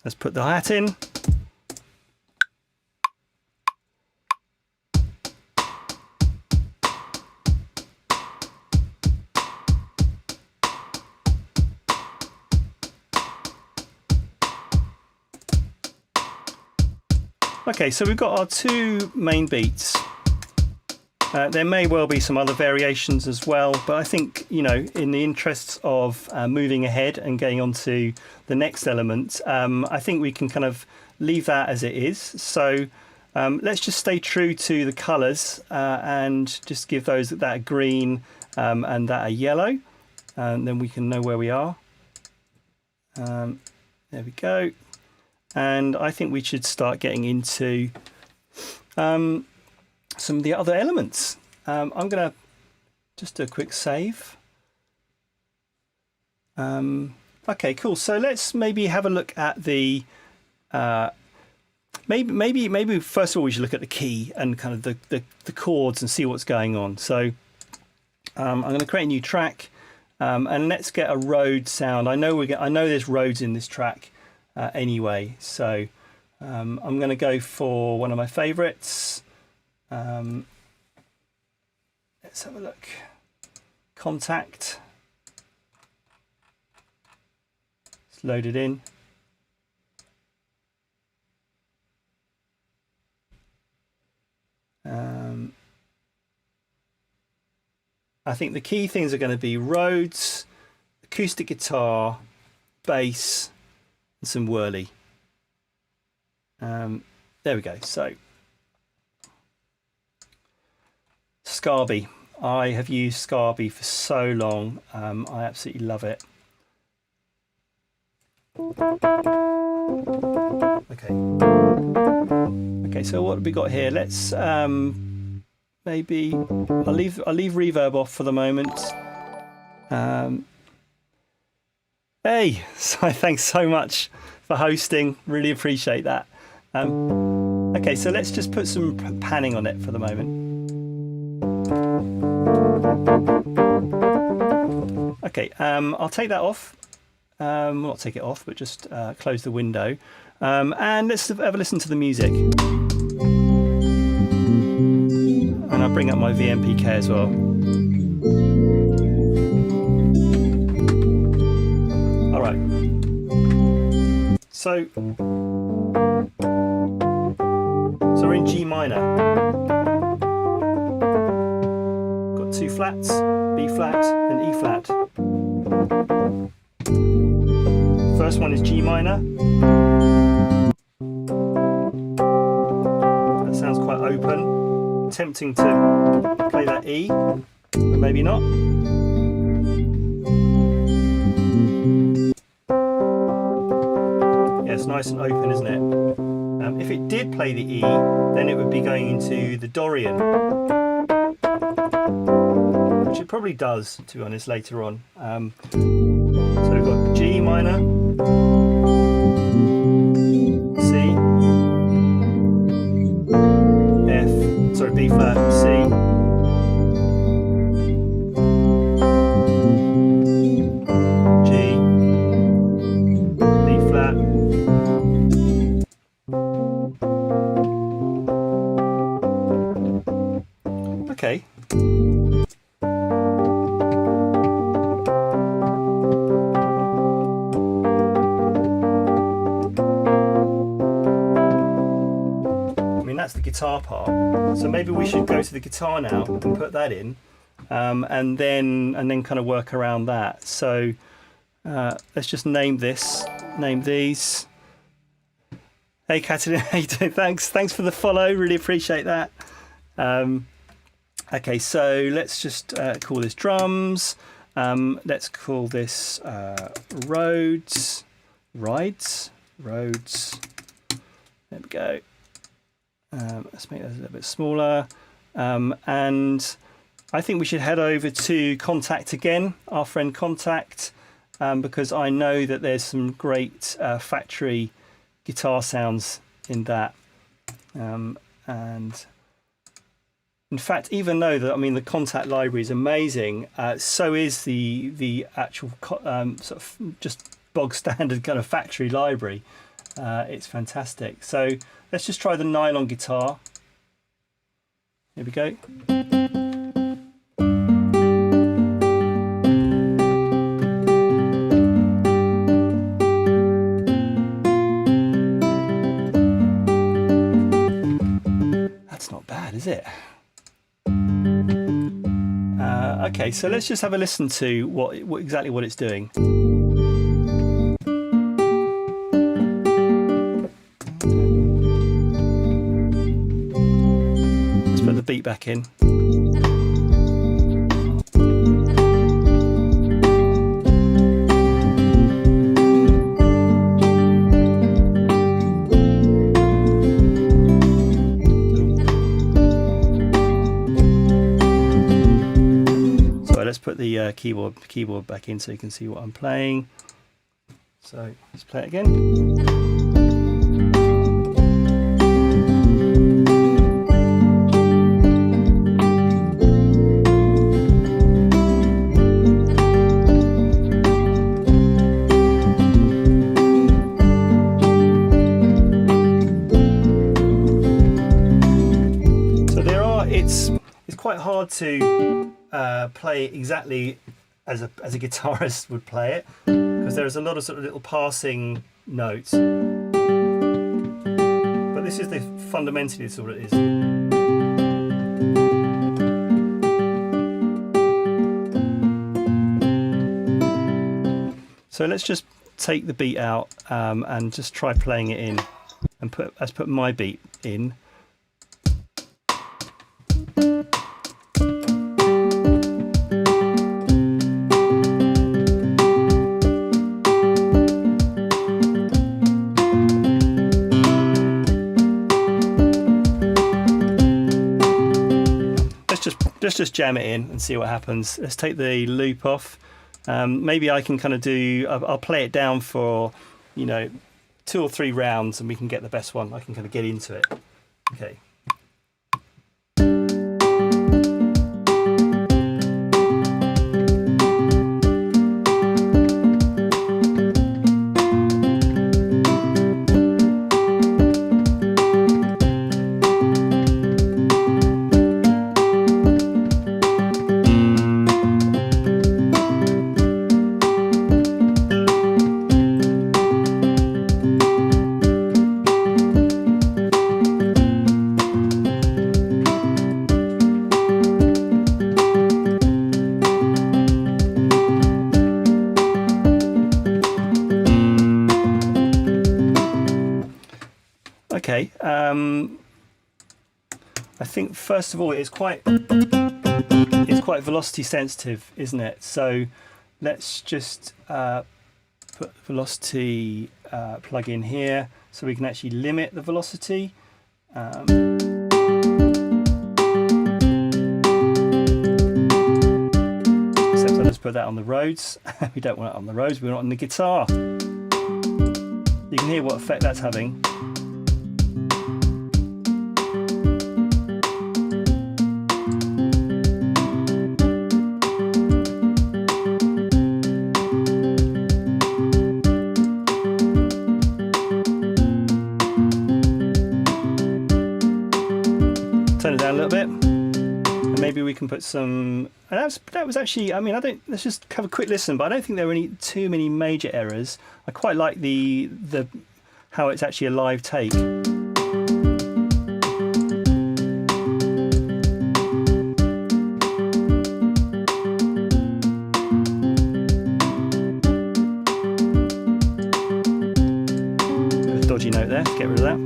Let's put the hi-hat in. Okay, so we've got our two main beats. There may well be some other variations as well, but I think, you know, in the interests of moving ahead and getting on to the next element, I think we can kind of leave that as it is. So let's just stay true to the colours and just give those that green and that a yellow, and then we can know where we are. There we go. And I think we should start getting into some of the other elements. I'm going to just do a quick save. Okay, cool. So let's maybe have a look at the maybe first of all we should look at the key and kind of the chords and see what's going on. So I'm going to create a new track and let's get a Rhodes sound. I know there's Rhodes in this track anyway, so I'm going to go for one of my favorites. Let's have a look. Contact. It's loaded in. I think the key things are going to be Rhodes, acoustic guitar, bass, and some whirly. There we go. So Scarby. I have used Scarby for so long. I absolutely love it. Okay, so what have we got here? Let's maybe I'll leave reverb off for the moment. Hey, so thanks so much for hosting. Really appreciate that. Okay, so let's just put some panning on it for the moment. Okay, I'll take that off. Not take it off, but just close the window. And let's have a listen to the music. And I'll bring up my VMPK as well. All right. So we're in G minor. Got two flats, B flat and E flat. First one is G minor. That sounds quite open. Tempting to play that E, but maybe not. Yeah, it's nice and open, isn't it? If it did play the E, then it would be going into the Dorian, which it probably does, to be honest, later on. So we've got G minor, C, F, sorry, B flat, C, G, B flat, okay. That's the guitar part, so maybe we should go to the guitar now and put that in, and then kind of work around that. So let's just name these. Hey Catalina, how you doing? Thanks for the follow, really appreciate that. Okay, so let's just call this drums. Let's call this Rhodes. There we go. Let's make that a little bit smaller, and I think we should head over to Contact again, our friend Contact, because I know that there's some great factory guitar sounds in that, and in fact, even though the Contact library is amazing, so is the actual sort of just bog standard kind of factory library. It's fantastic. So let's just try the nylon guitar. Here we go. That's not bad, is it? Okay, so let's just have a listen to exactly what it's doing. Let's put the beat back in. Let's put the keyboard back in so you can see what I'm playing. So let's play it again. So it's quite hard to play exactly as a guitarist would play it, because there's a lot of sort of little passing notes. But this is fundamentally this is what it is. So let's just take the beat out and just try playing it in, and put my beat in. Let's just jam it in and see what happens. Let's take the loop off. Maybe I can kind of I'll play it down for, 2 or 3 rounds and we can get the best one. I can kind of get into it. Okay. Okay, I think first of all it's quite velocity sensitive, isn't it? So let's just put velocity plug in here so we can actually limit the velocity. Except I'll just put that on the Rhodes. We don't want it on the Rhodes, we want it on the guitar. You can hear what effect that's having. Turn it down a little bit, and maybe we can put some. And that was actually. I mean, let's just have a quick listen. But I don't think there were too many major errors. I quite like the how it's actually a live take. There's a dodgy note there. Get rid of that.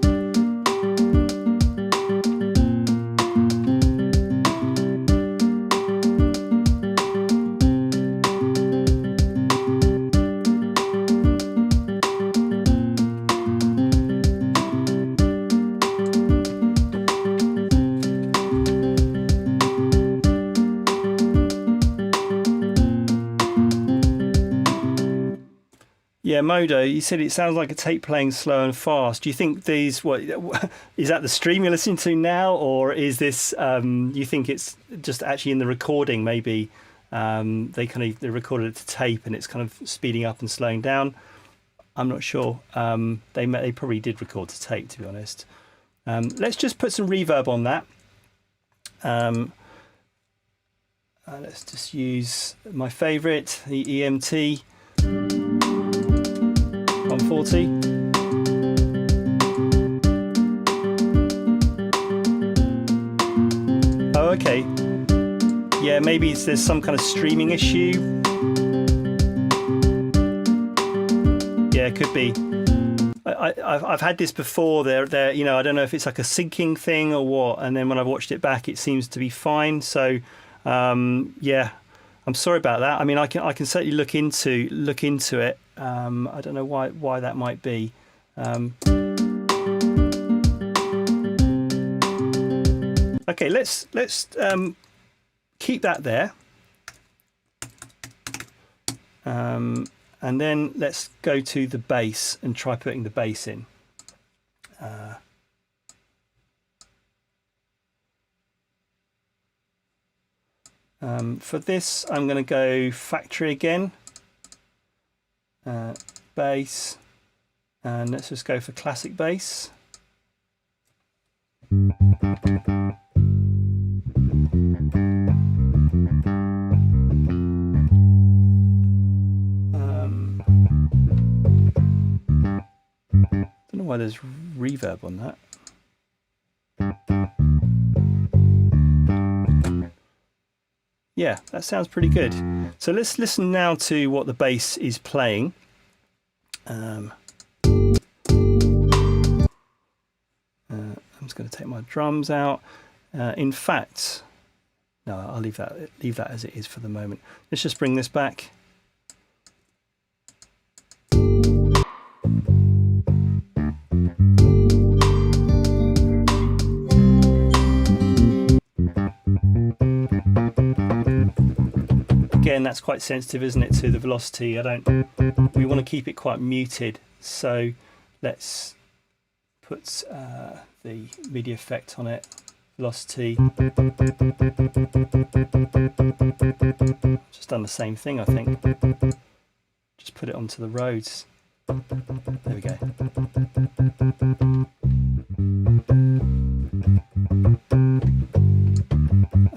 Yeah, Modo, you said it sounds like a tape playing slow and fast. Do you think these, is that the stream you're listening to now, or is this, you think it's just actually in the recording, maybe they recorded it to tape and it's kind of speeding up and slowing down? I'm not sure. They probably did record to tape, to be honest. Let's just put some reverb on that. Let's just use my favourite, the EMT 140. Oh, okay. Yeah, maybe there's some kind of streaming issue. Yeah, it could be. I've had this before. There, you know, I don't know if it's like a syncing thing or what. And then when I've watched it back, it seems to be fine. So, yeah, I'm sorry about that. I mean, I can certainly look into it. I don't know why that might be. Okay, let's keep that there. And then let's go to the bass and try putting the bass in. For this, I'm going to go factory again, bass, and let's just go for classic bass. Don't know why there's reverb on that. Yeah, that sounds pretty good. So let's listen now to what the bass is playing. I'm just going to take my drums out. In fact, no, I'll leave that as it is for the moment. Let's just bring this back. Again, that's quite sensitive, isn't it, to the velocity? We want to keep it quite muted. So let's put the MIDI effect on it. Velocity. Just done the same thing, I think. Just put it onto the Rhodes. There we go.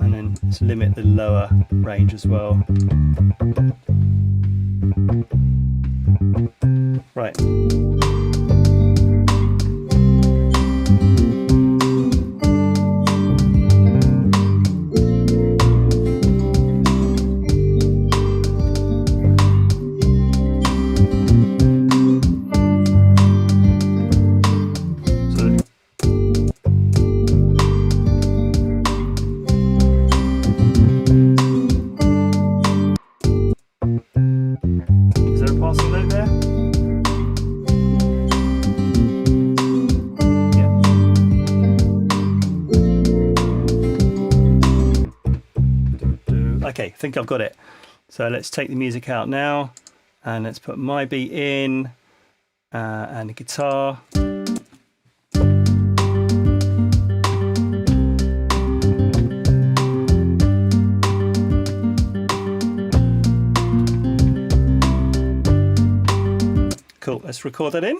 And then let's limit the lower range as well. Right. Okay, I think I've got it. So let's take the music out now and let's put my beat in and the guitar. Cool, let's record that in.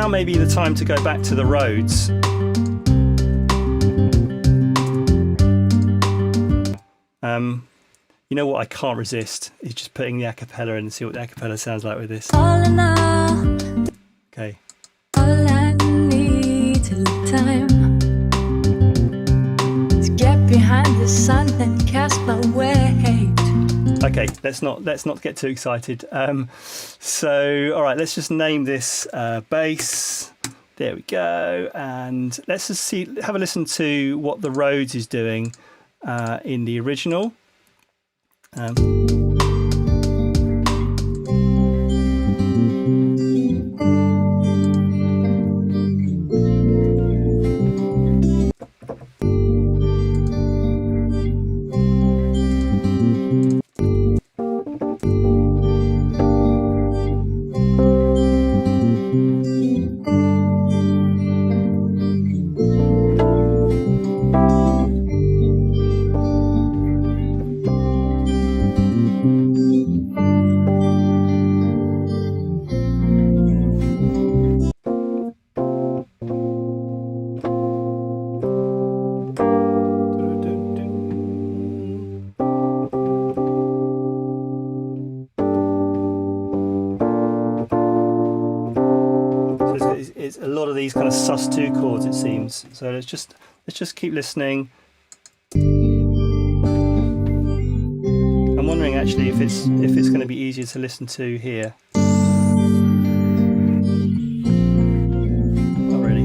Maybe the time to go back to the Rhodes. You know what I can't resist is just putting the a cappella in and see what the a cappella sounds like with this. All in all, Okay. all I need till the time to get behind the sun and cast my weight. Okay, let's not get too excited. So, all right, let's just name this bass. There we go, and let's just have a listen to what the Rhodes is doing in the original. lot of these kind of sus2 chords, it seems. So let's just keep listening. I'm wondering actually if it's going to be easier to listen to here. Not really.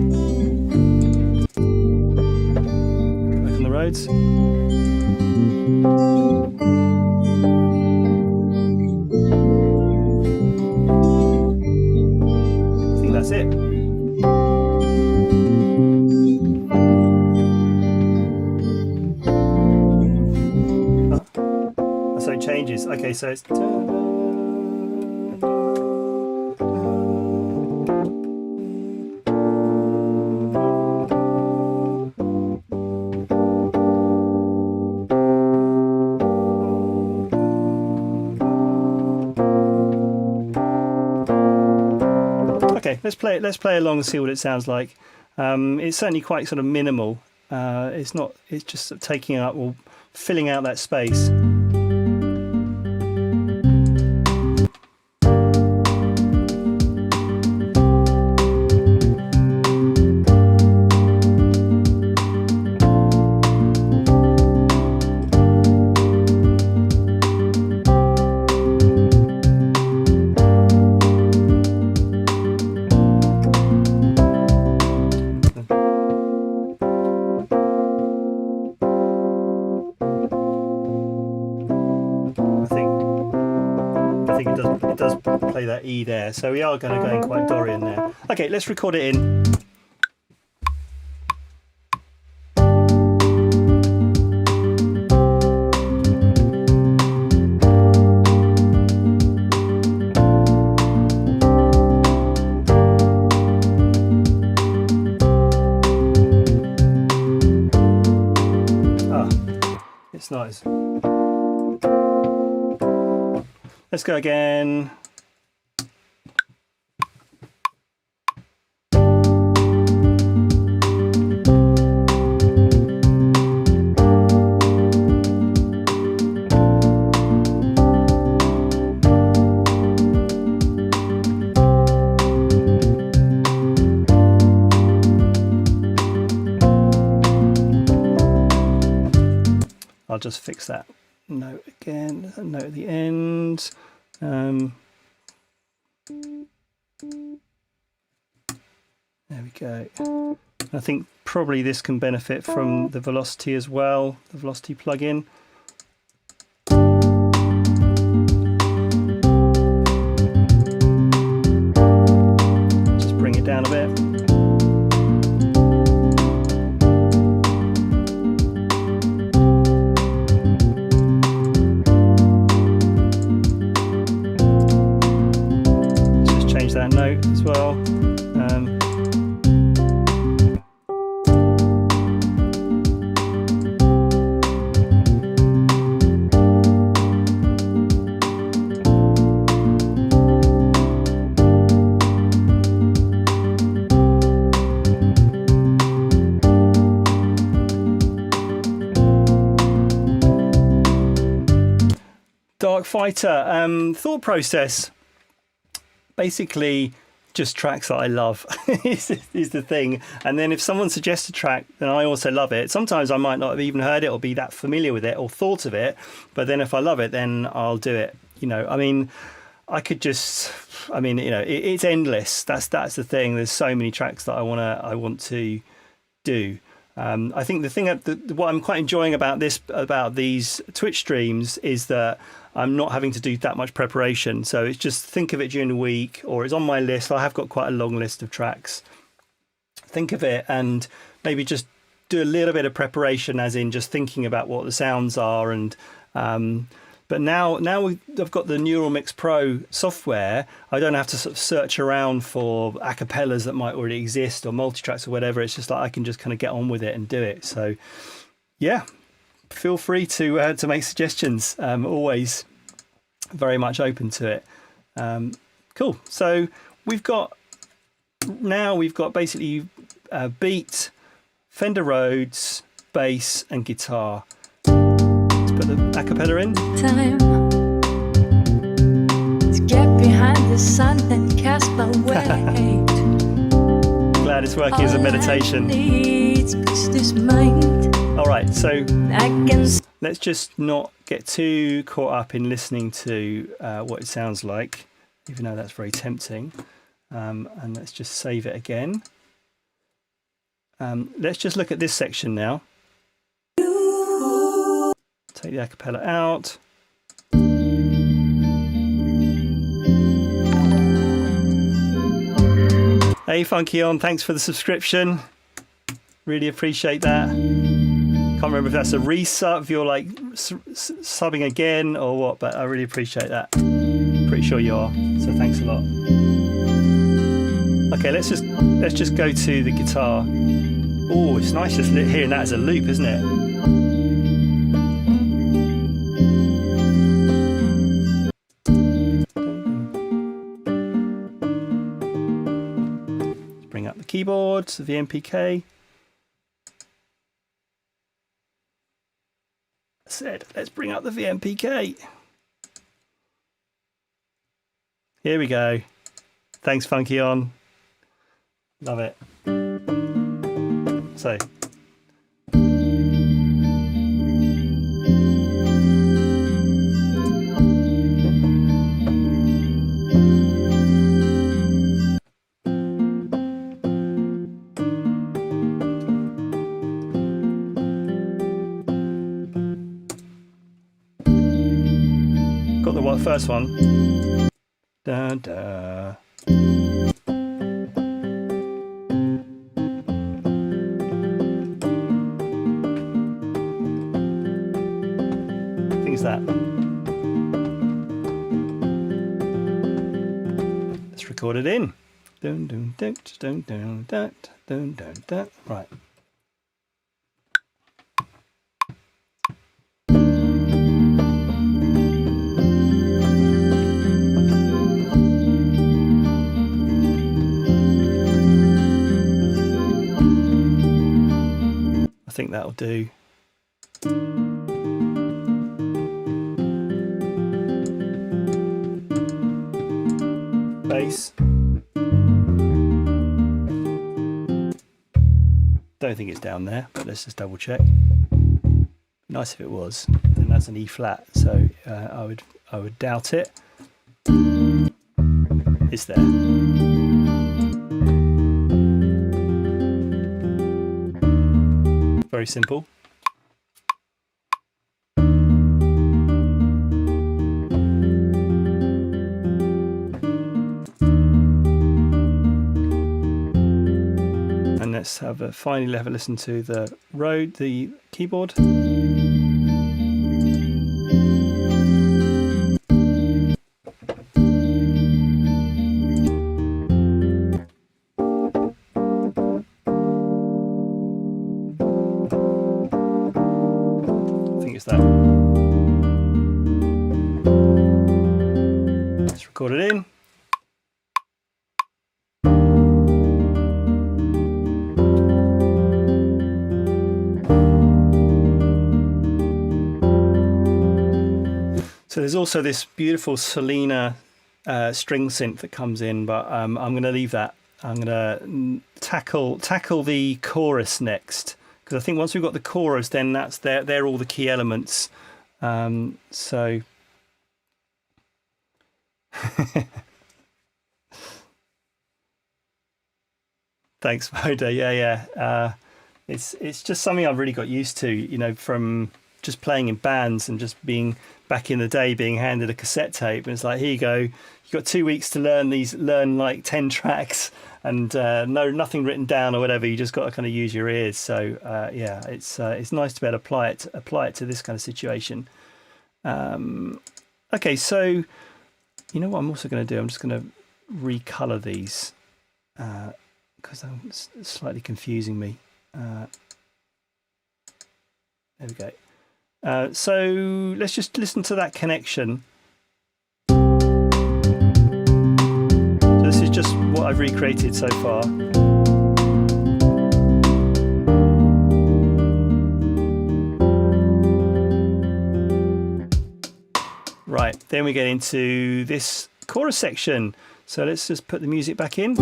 Back on the roads. I think that's it. So it changes. Okay, so it's. Okay, let's play along and see what it sounds like. It's certainly quite sort of minimal. It's just sort of taking up or filling out that space. It does play that E there, so we are going to go in quite Dorian there. Okay, let's record it in. It's nice. Let's go again. I'll just fix that note again, that note at the end. There we go. I think probably this can benefit from the velocity as well, the velocity plugin. Just bring it down a bit. That note as well. Dark Fighter, thought process. Basically just tracks that I love is the thing, and then if someone suggests a track then I also love it. Sometimes I might not have even heard it or be that familiar with it or thought of it, but then if I love it then I'll do it. I mean, it's endless. That's the thing. There's so many tracks that I want to do. I think the thing what I'm quite enjoying about these Twitch streams is that I'm not having to do that much preparation. So it's just think of it during the week, or it's on my list. I have got quite a long list of tracks. Think of it and maybe just do a little bit of preparation, as in just thinking about what the sounds are. And but now I've got the Neural Mix Pro software. I don't have to sort of search around for acapellas that might already exist or multitracks or whatever. It's just like I can just kind of get on with it and do it. So yeah, feel free to make suggestions. Always very much open to it. Cool. So we've got basically beat, Fender Rhodes, bass, and guitar. Put the acapella in. Time to get behind the sun and cast my weight. glad it's working as a meditation. All right, so let's just not get too caught up in listening to what it sounds like, even though that's very tempting. And let's just save it again. Let's just look at this section now. Take the acapella out. Hey Funky On, thanks for the subscription. Really appreciate that. Can't remember if that's a resub, if you're like subbing again or what, but I really appreciate that. Pretty sure you are, so thanks a lot. Okay, let's just go to the guitar. Oh, it's nice just hearing that as a loop, isn't it? Let's bring up the keyboard, the VMPK. Let's bring up the VMPK. Here we go. Thanks, Funky On. Love it. So. Got the first one. Da, da. That. Let's record it in. Dun, dun, dun, dun, dun, dun, dun, dun, dun. Right. I think that'll do. Bass. Don't think it's down there, but let's just double check. Nice if it was. And that's an E flat, so I would doubt it. It's there. Very simple. Let's finally have a listen to the keyboard. I think it's that. Let's record it in. So there's also this beautiful Selena string synth that comes in, but I'm going to leave that. I'm going to tackle the chorus next, because I think once we've got the chorus, then they're all the key elements. So thanks, Moda. Yeah. It's just something I've really got used to, you know, from just playing in bands and just being back in the day being handed a cassette tape, and it's like, here you go, you've got 2 weeks to learn like 10 tracks and nothing written down or whatever. You just got to kind of use your ears. So yeah, it's nice to be able to apply it to this kind of situation. Okay, so you know what I'm also going to do? I'm just going to recolor these because it's slightly confusing me. There we go. So let's just listen to that connection. So this is just what I've recreated so far. Right, then we get into this chorus section. So let's just put the music back in.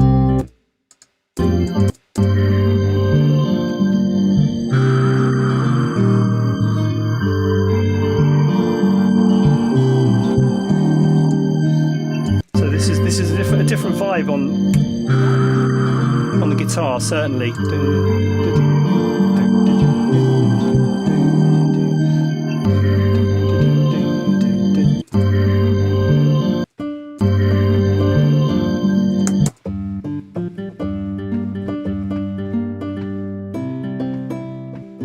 So this is a different vibe on the guitar, certainly.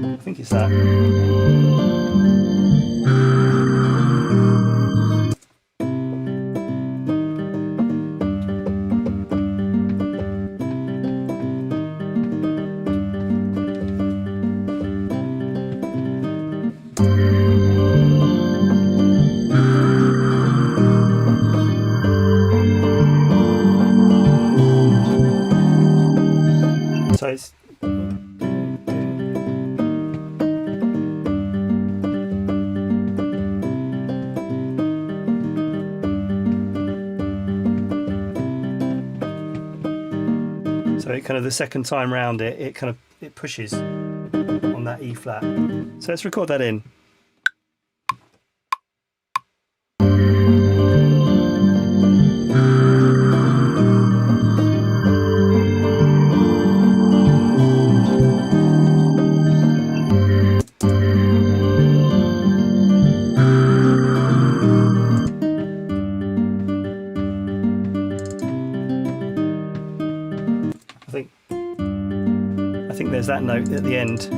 I think it's that. So it's so it kind of the second time round it pushes on that E flat. So let's record that in. I think there's that note at the end.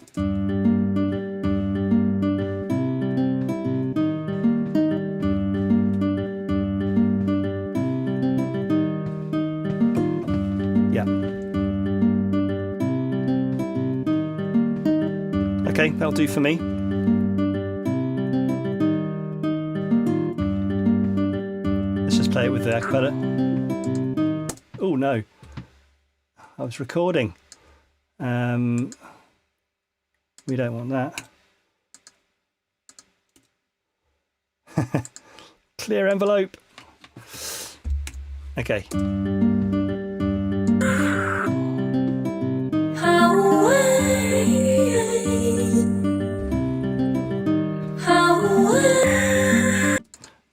Yeah. Okay, that'll do for me. Let's just play it with the acapella. Oh no, I was recording. We don't want that. Clear envelope. Okay.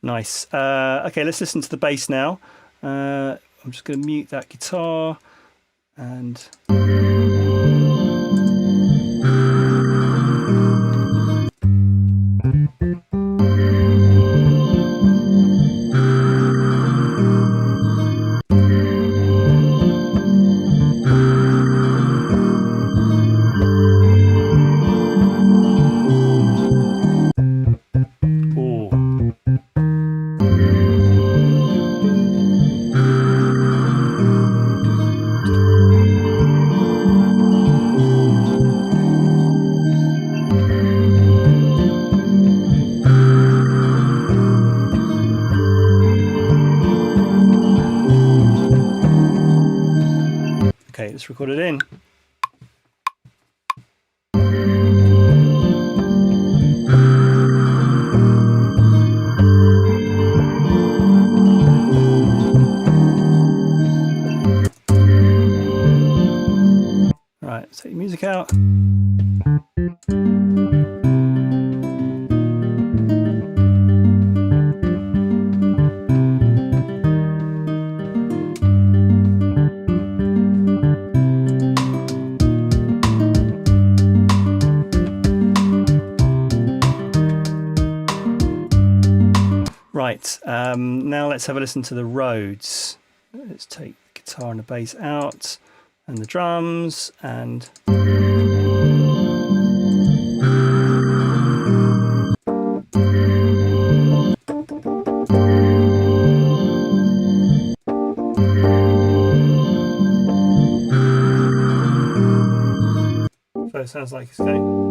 Nice. Okay, let's listen to the bass now. I'm just going to mute that guitar and. Okay, let's record it in. Right, take your music out. Right, now let's have a listen to the Rhodes. Let's take the guitar and the bass out, and the drums, and... So it sounds like it's going...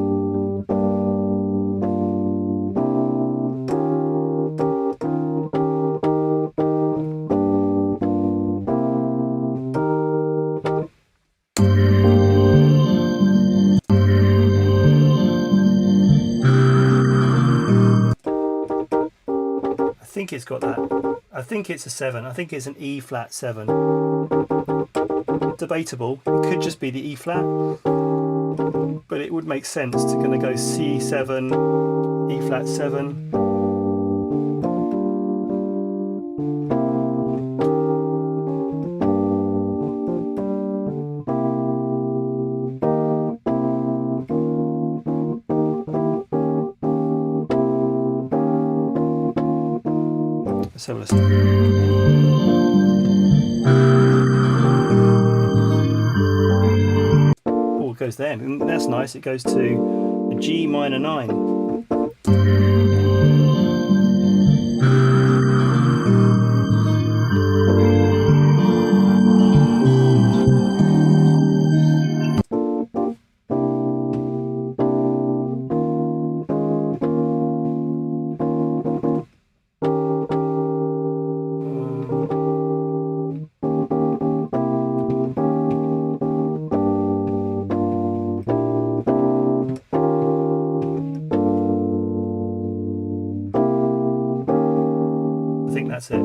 I think it's got that. I think it's a 7. I think it's an E flat 7. debatable. It could just be the E flat, but it would make sense to kind of go C7, E flat 7. Let's have a listen. Oh, it goes there. That's nice. It goes to a G minor 9. I think that's it.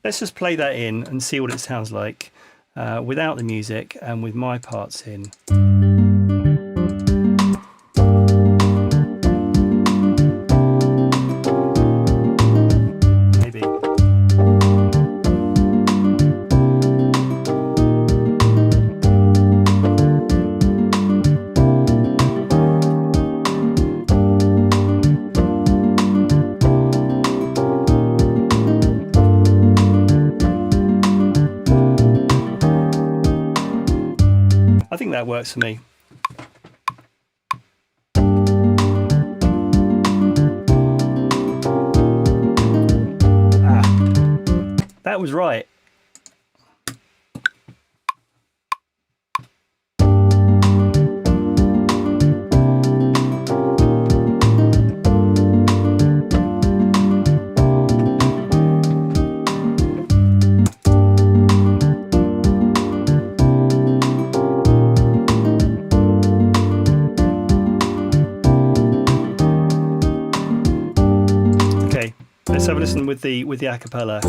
Let's just play that in and see what it sounds like without the music and with my parts in. Maybe. I think that works for me. That was right. Okay, let's have a listen with the a cappella.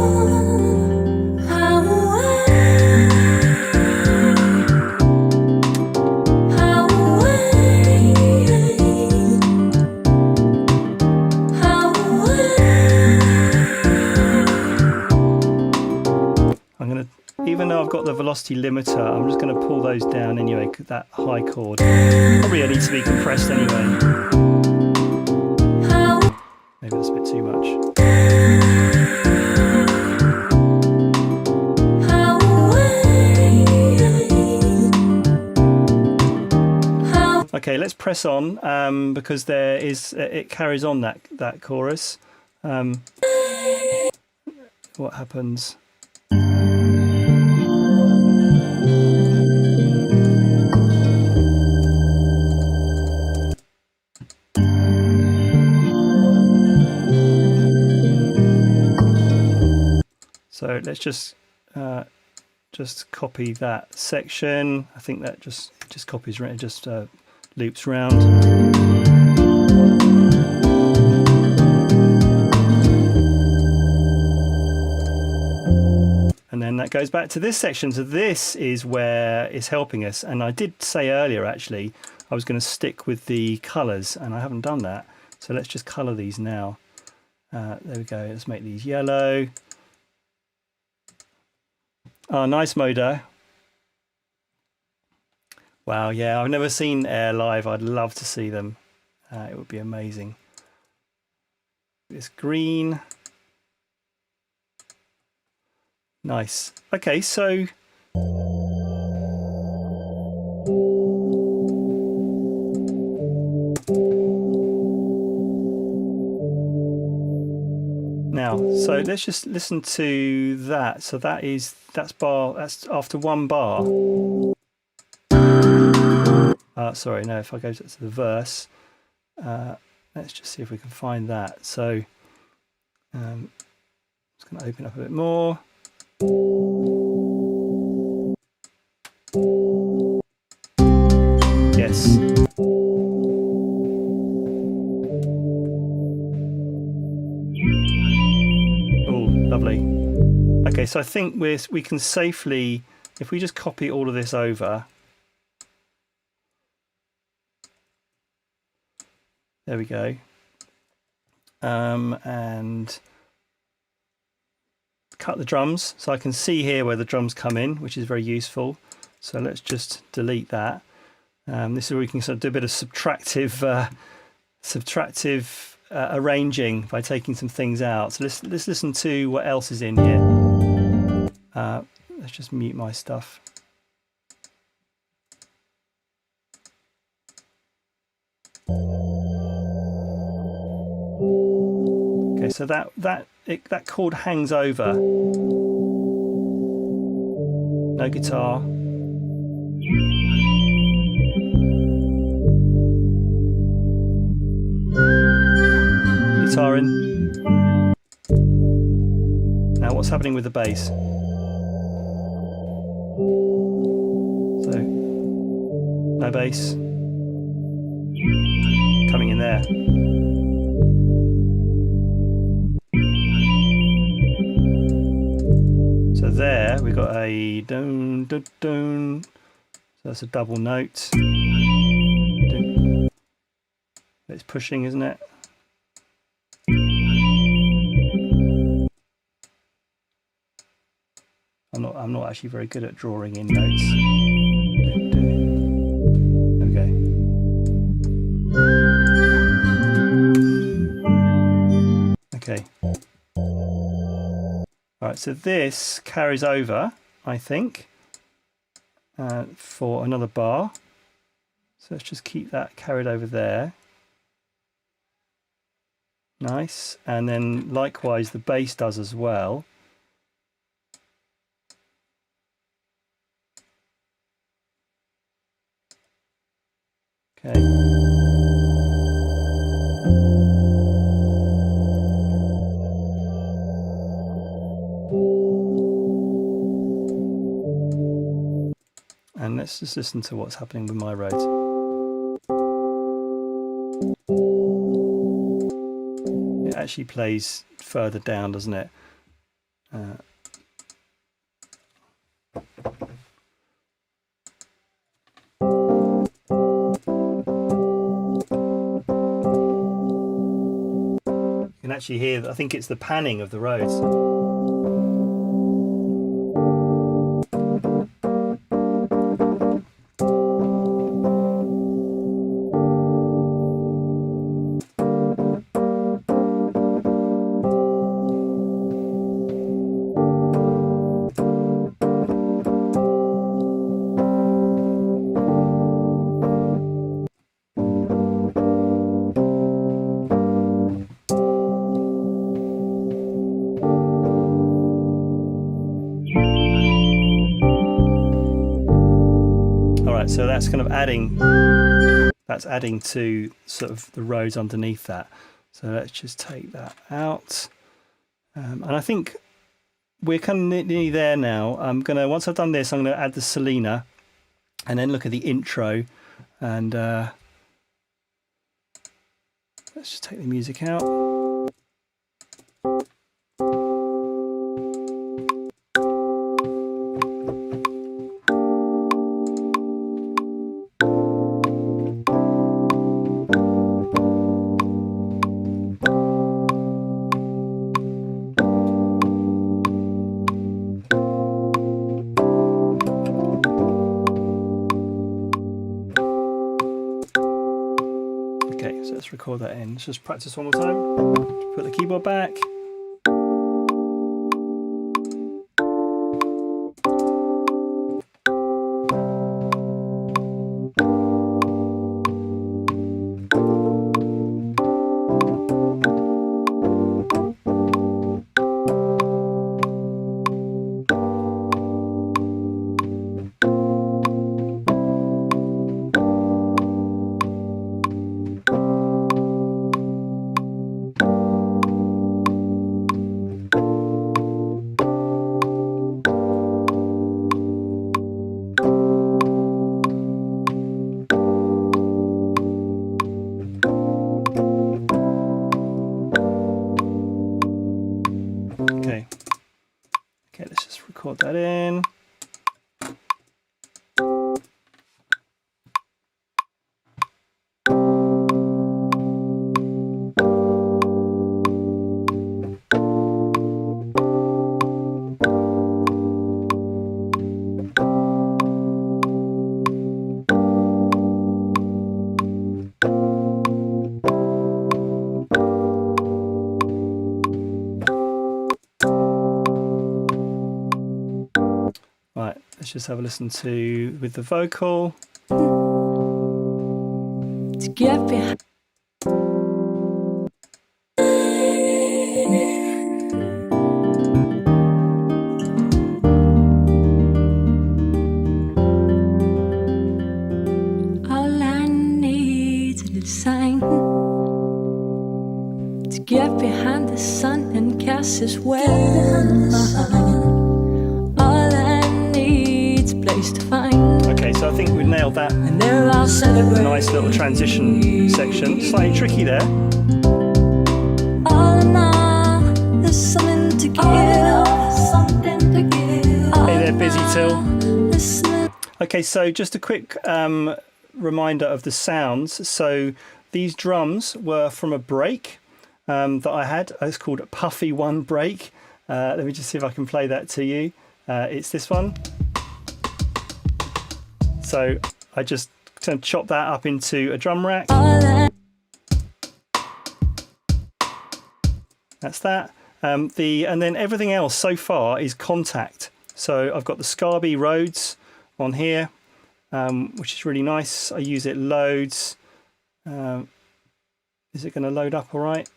I'm gonna, even though I've got the velocity limiter, I'm just gonna pull those down anyway, that high chord. Probably needs to be compressed anyway. Maybe that's a bit too much. Okay, let's press on because there is it carries on that chorus. What happens? So let's just copy that section. I think that just copies, it just loops round. And then that goes back to this section. So this is where it's helping us. And I did say earlier, actually, I was going to stick with the colours, and I haven't done that. So let's just colour these now. There we go. Let's make these yellow. Oh, nice Moda. Wow, yeah, I've never seen Air live. I'd love to see them. It would be amazing. This green. Nice. Okay, so now, so let's just listen to that. So that's after one bar. Sorry, no, if I go to the verse, let's just see if we can find that. So it's going to open up a bit more. Yes. Oh, lovely. Okay, so I think we can safely if we just copy all of this over, there we go, and cut the drums so I can see here where the drums come in, which is very useful. So let's just delete that. This is where we can sort of do a bit of subtractive arranging by taking some things out. So let's listen to what else is in here. Let's just mute my stuff. Okay, so that chord hangs over. No guitar. Guitar in. Now what's happening with the bass? So no bass coming in there. So there we got a dun dun dun. So that's a double note. Dun. It's pushing, isn't it? I'm not actually very good at drawing in notes. Okay. Alright, so this carries over, I think, for another bar. So let's just keep that carried over there. Nice. And then likewise the bass does as well. Okay. And let's just listen to what's happening with my roads. It actually plays further down, doesn't it? You can actually hear, I think it's the panning of the roads. So that's kind of adding to sort of the roads underneath that. So let's just take that out. And I think we're kind of nearly there now. Once I've done this, I'm gonna add the Selena and then look at the intro, and let's just take the music out. So let's record that in. Let's just practice one more time. Put the keyboard back. Okay, let's just record that in. Let's just have a listen to with the vocal. To get behind. All I need is a little sign to get behind the sun and cast his well. All I need is a place to find. Okay, so I think we've nailed that. And they're all celebrating. Nice little transition section. Slightly tricky there. All in all, there's something to give. Hey there, Busy Till. Okay, so just a quick reminder of the sounds. So these drums were from a break that I had. It's called a Puffy One break. Let me just see if I can play that to you. It's this one. So I just kind of chop that up into a drum rack. That's that. And then everything else so far is contact. So I've got the Scarby Rhodes on here, which is really nice. I use it loads. Is it going to load up all right?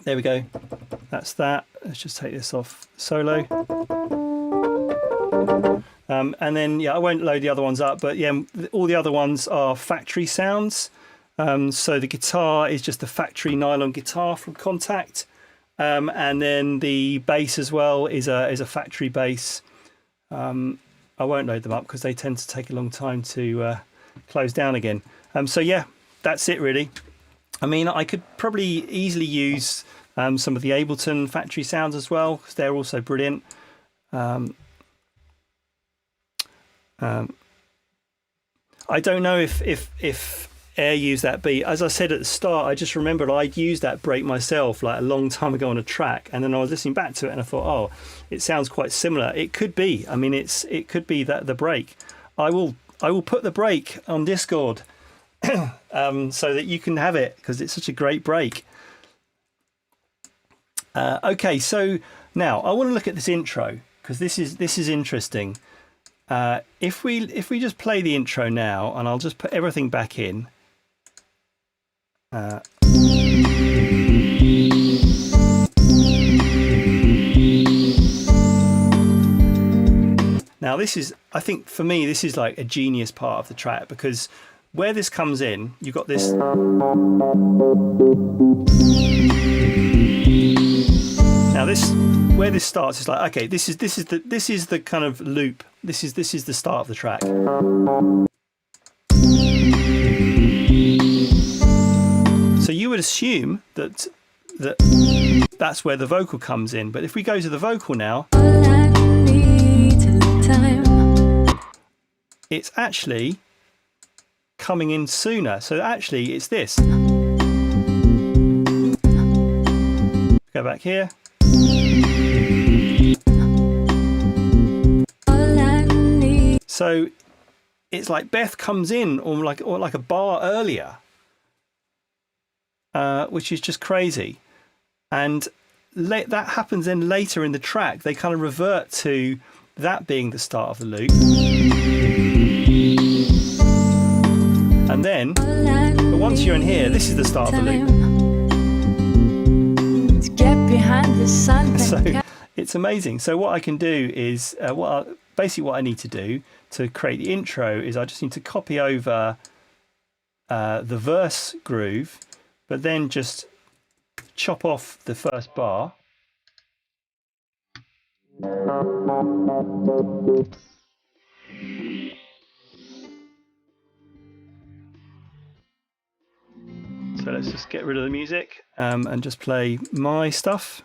There we go. That's that. Let's just take this off solo. And then, yeah, I won't load the other ones up, but yeah, all the other ones are factory sounds. So the guitar is just a factory nylon guitar from Contact. And then the bass as well is a factory bass. I won't load them up because they tend to take a long time to close down again. So yeah, that's it really. I mean, I could probably easily use some of the Ableton factory sounds as well, because they're also brilliant. I don't know if Air used that beat. As I said at the start, I just remembered I'd used that break myself like a long time ago on a track, and then I was listening back to it and I thought, oh, it sounds quite similar. It could be. I mean, it could be that the break. I will put the break on Discord so that you can have it, because it's such a great break. Okay, so now I want to look at this intro, because this is interesting. If we just play the intro now, and I'll just put everything back in. Now this is, I think for me, this is like a genius part of the track, because where this comes in, you've got this. Now where this starts is like, okay, this is the kind of loop. This is the start of the track. So you would assume that's where the vocal comes in, but if we go to the vocal now, it's actually coming in sooner. So actually it's this. Go back here. So it's like Beth comes in or like a bar earlier, which is just crazy. And that happens then later in the track. They kind of revert to that being the start of the loop. And then, but once you're in here, this is the start of the loop. So it's amazing. So what I can do is, basically what I need to do to create the intro is I just need to copy over the verse groove, but then just chop off the first bar. So let's just get rid of the music and just play my stuff.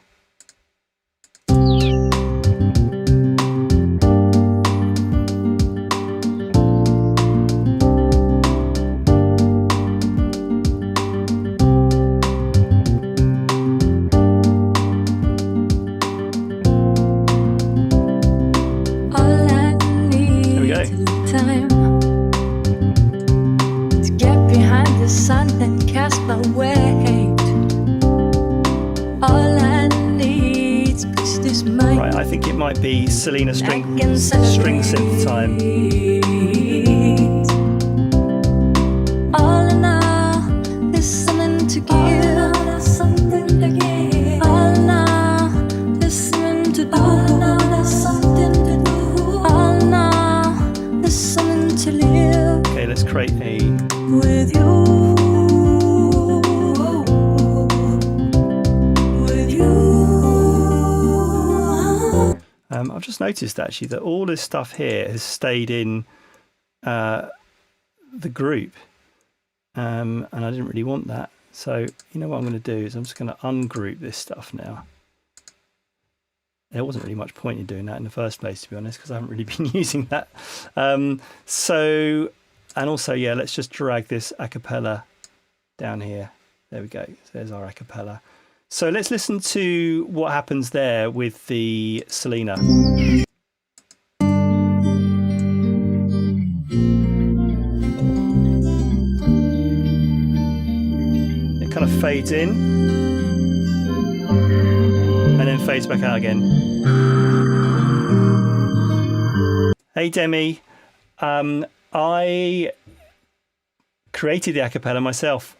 Sun and cast my weight. All I think it might be Selena string synth time. All in all, there's something to give. All in all, there's something to do. All in all, there's something to live. Okay, let's create a With you. I've just noticed actually that all this stuff here has stayed in the group, and I didn't really want that. So you know what I'm going to do is I'm just going to ungroup this stuff now. There wasn't really much point in doing that in the first place, to be honest, because I haven't really been using that. So, and also, yeah, let's just drag this a cappella down here. There we go. So there's our a cappella. So let's listen to what happens there with the Selena. It kind of fades in and then fades back out again. Hey Demi, I created the a cappella myself.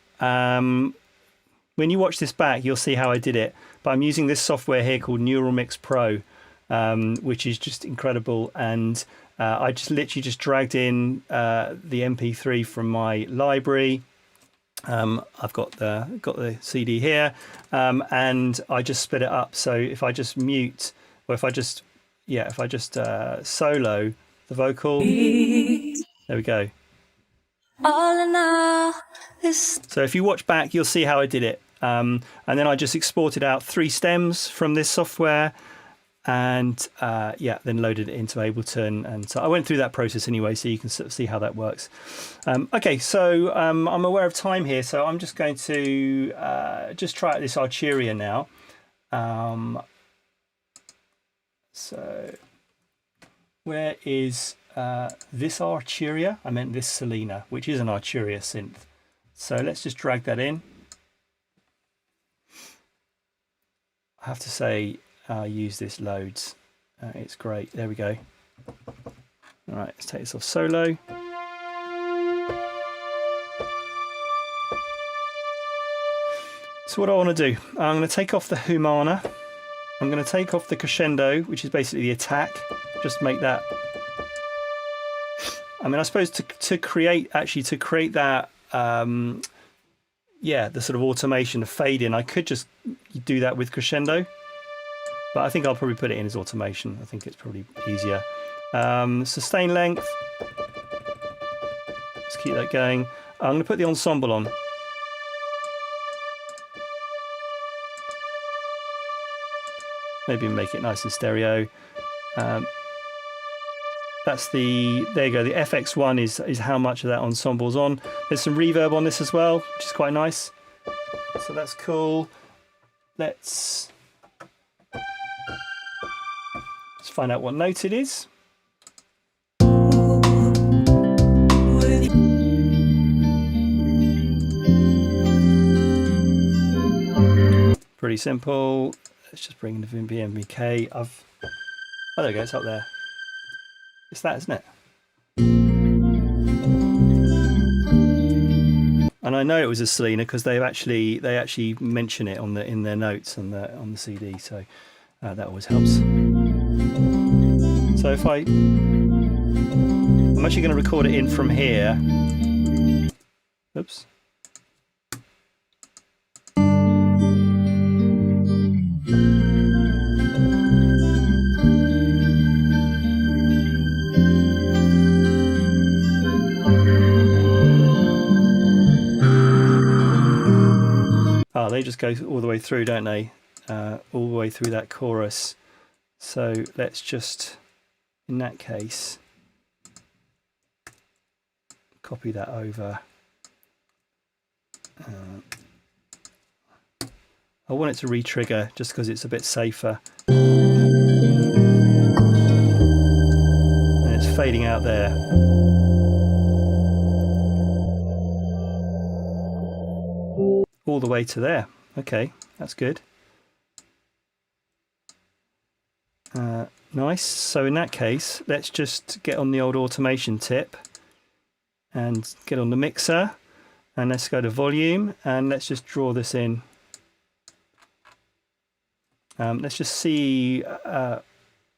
When you watch this back, you'll see how I did it. But I'm using this software here called Neural Mix Pro, which is just incredible. And I just literally just dragged in the MP3 from my library. I've got the CD here, and I just split it up. So if I just mute, or if I just solo the vocal, there we go. All in all, so if you watch back, you'll see how I did it. And then I just exported out 3 stems from this software, and then loaded it into Ableton. And so I went through that process anyway, so you can sort of see how that works. Okay, so I'm aware of time here, so I'm just going to just try out this Arturia now. So where is this Arturia? I meant this Selena, which is an Arturia synth. So let's just drag that in. I have to say, I use this loads. It's great. There we go. All right, let's take this off solo. So what do I want to do? I'm going to take off the Humana. I'm going to take off the crescendo, which is basically the attack. Just make that. I mean, I suppose to create that, the sort of automation, the fade in, I could just do that with crescendo, but I think I'll probably put it in as automation. I think it's probably easier. Sustain length. Let's keep that going. I'm going to put the ensemble on. Maybe make it nice and stereo. That's there you go. The FX1 is how much of that ensemble's on. There's some reverb on this as well, which is quite nice. So that's cool. Let's find out what note it is. Pretty simple. Let's just bring in the BMBK. Oh, there we go. It's up there. It's that, isn't it? And I know it was a Selena because they actually mention it in their notes on the CD, so that always helps. So if I'm actually going to record it in from here. Oops. Oh, they just go all the way through, don't they? All the way through that chorus. So let's just, in that case, copy that over. I want it to re-trigger just because it's a bit safer. And it's fading out there. All the way to there. Okay, that's good. Nice. So in that case, let's just get on the old automation tip and get on the mixer, and let's go to volume, and let's just draw this in. Let's just see. I'll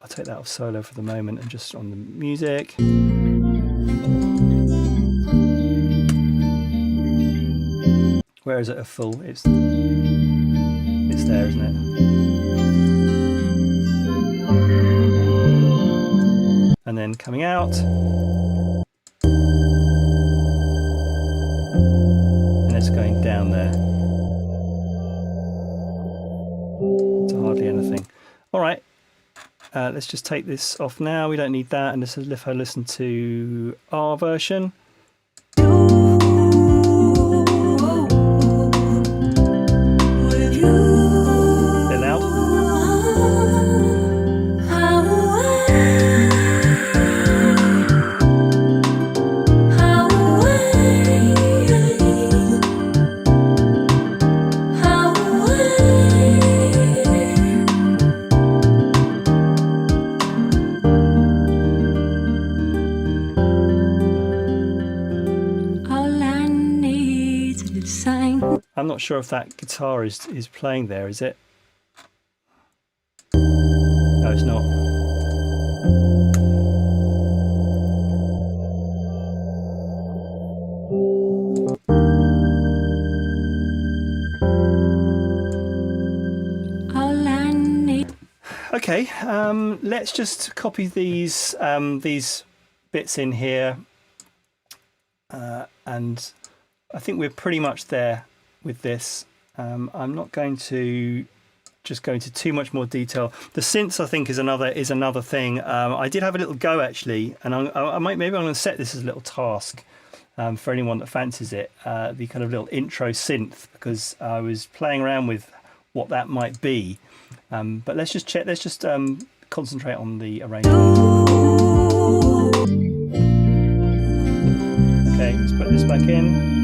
take that off solo for the moment and just on the music. Where is it a full? It's there, isn't it? And then coming out. And it's going down there. To hardly anything. All right. Let's just take this off now. We don't need that. And let's listen to our version. I'm not sure if that guitar is playing there, is it? No, it's not. Okay, let's just copy these bits in here, and I think we're pretty much there with this. I'm not going to just go into too much more detail. The synths, I think, is another thing. I did have a little go actually, and maybe I'm going to set this as a little task for anyone that fancies it. The kind of little intro synth, because I was playing around with what that might be. But let's just check. Let's just concentrate on the arrangement. Okay, let's put this back in.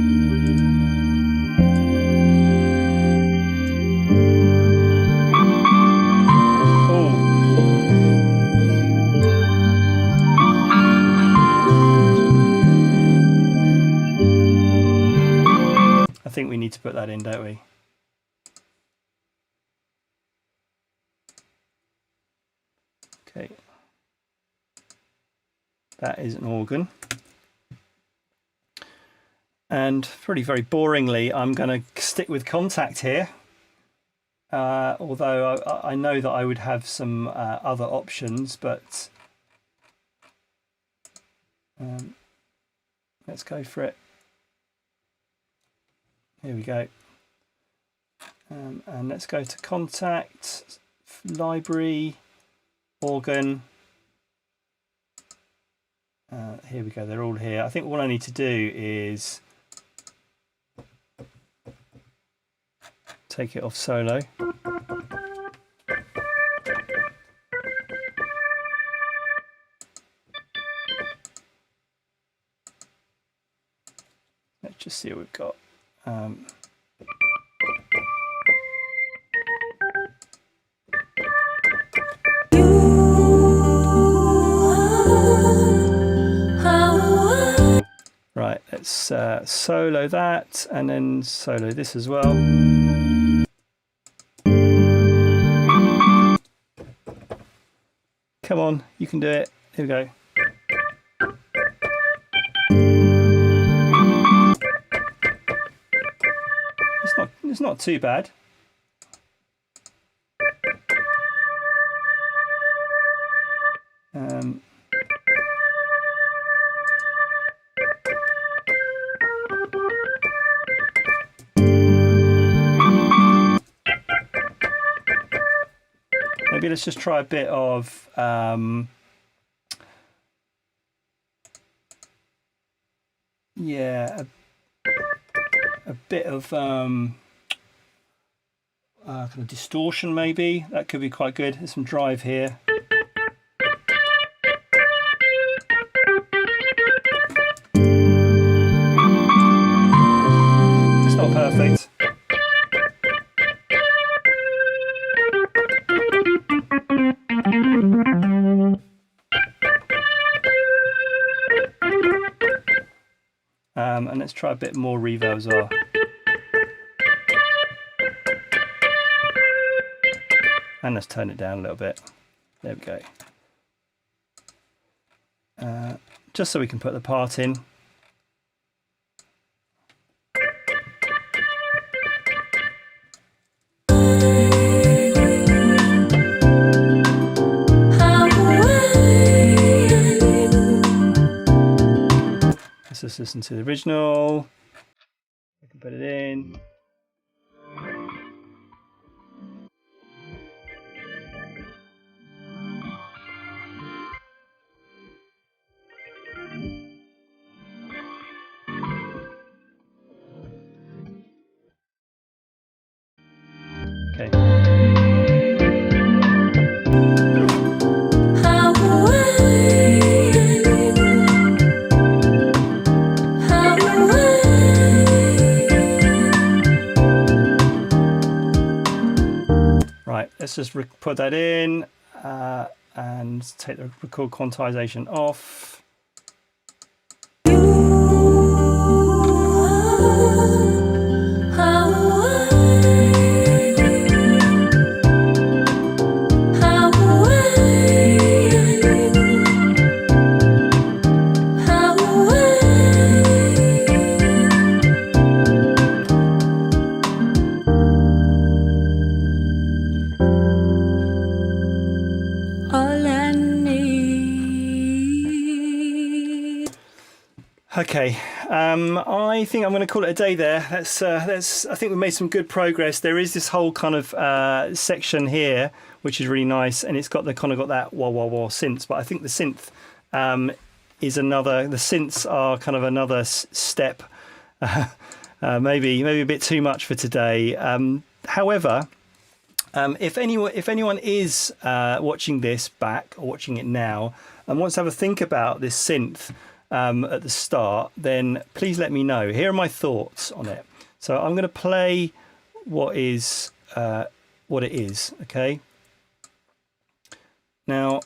I think we need to put that in, don't we? Okay. That is an organ. And pretty very boringly, I'm going to stick with Contact here. Although I know that I would have some other options, but let's go for it. Here we go. And let's go to Contact, Library, Organ. Here we go, they're all here. I think all I need to do is take it off solo. Let's just see what we've got. Right, let's solo that and then solo this as well. Come on, you can do it. Here we go. It's not too bad. Maybe let's just try a bit of yeah, a bit of kind of distortion, maybe. That could be quite good. There's some drive here. It's not perfect. And let's try a bit more reverb as well. And let's turn it down a little bit. There we go. Just so we can put the part in. Let's just listen to the original. We can put it in. Okay. Right, let's just put that in and take the record quantization off. Okay, I think I'm going to call it a day there. I think we've made some good progress. There is this whole kind of section here, which is really nice, and it's got the kind of got that wah wah wah synths. But I think the synth is another. The synths are kind of another step. Maybe a bit too much for today. However, if anyone is watching this back or watching it now and wants to have a think about this synth. At the start, then please let me know. Here are my thoughts on it. So I'm going to play what it is. Okay. Now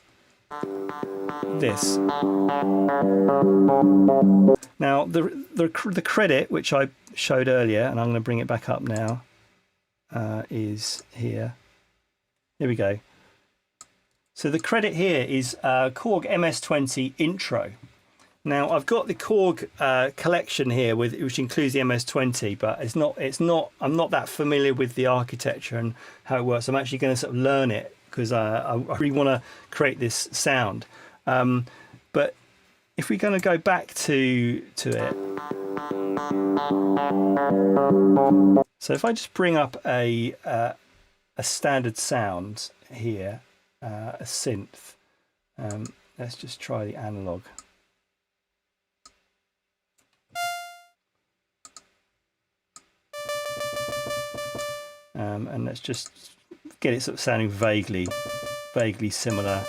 this. Now the credit which I showed earlier, and I'm going to bring it back up now, is here. Here we go. So the credit here is Korg MS-20 intro. Now I've got the Korg collection here which includes the MS-20, but I'm not that familiar with the architecture and how it works. I'm actually going to sort of learn it because I really want to create this sound. But if we're going to go back to it, so if I just bring up a standard sound here, a synth, let's just try the analog. And let's just get it sort of sounding vaguely similar.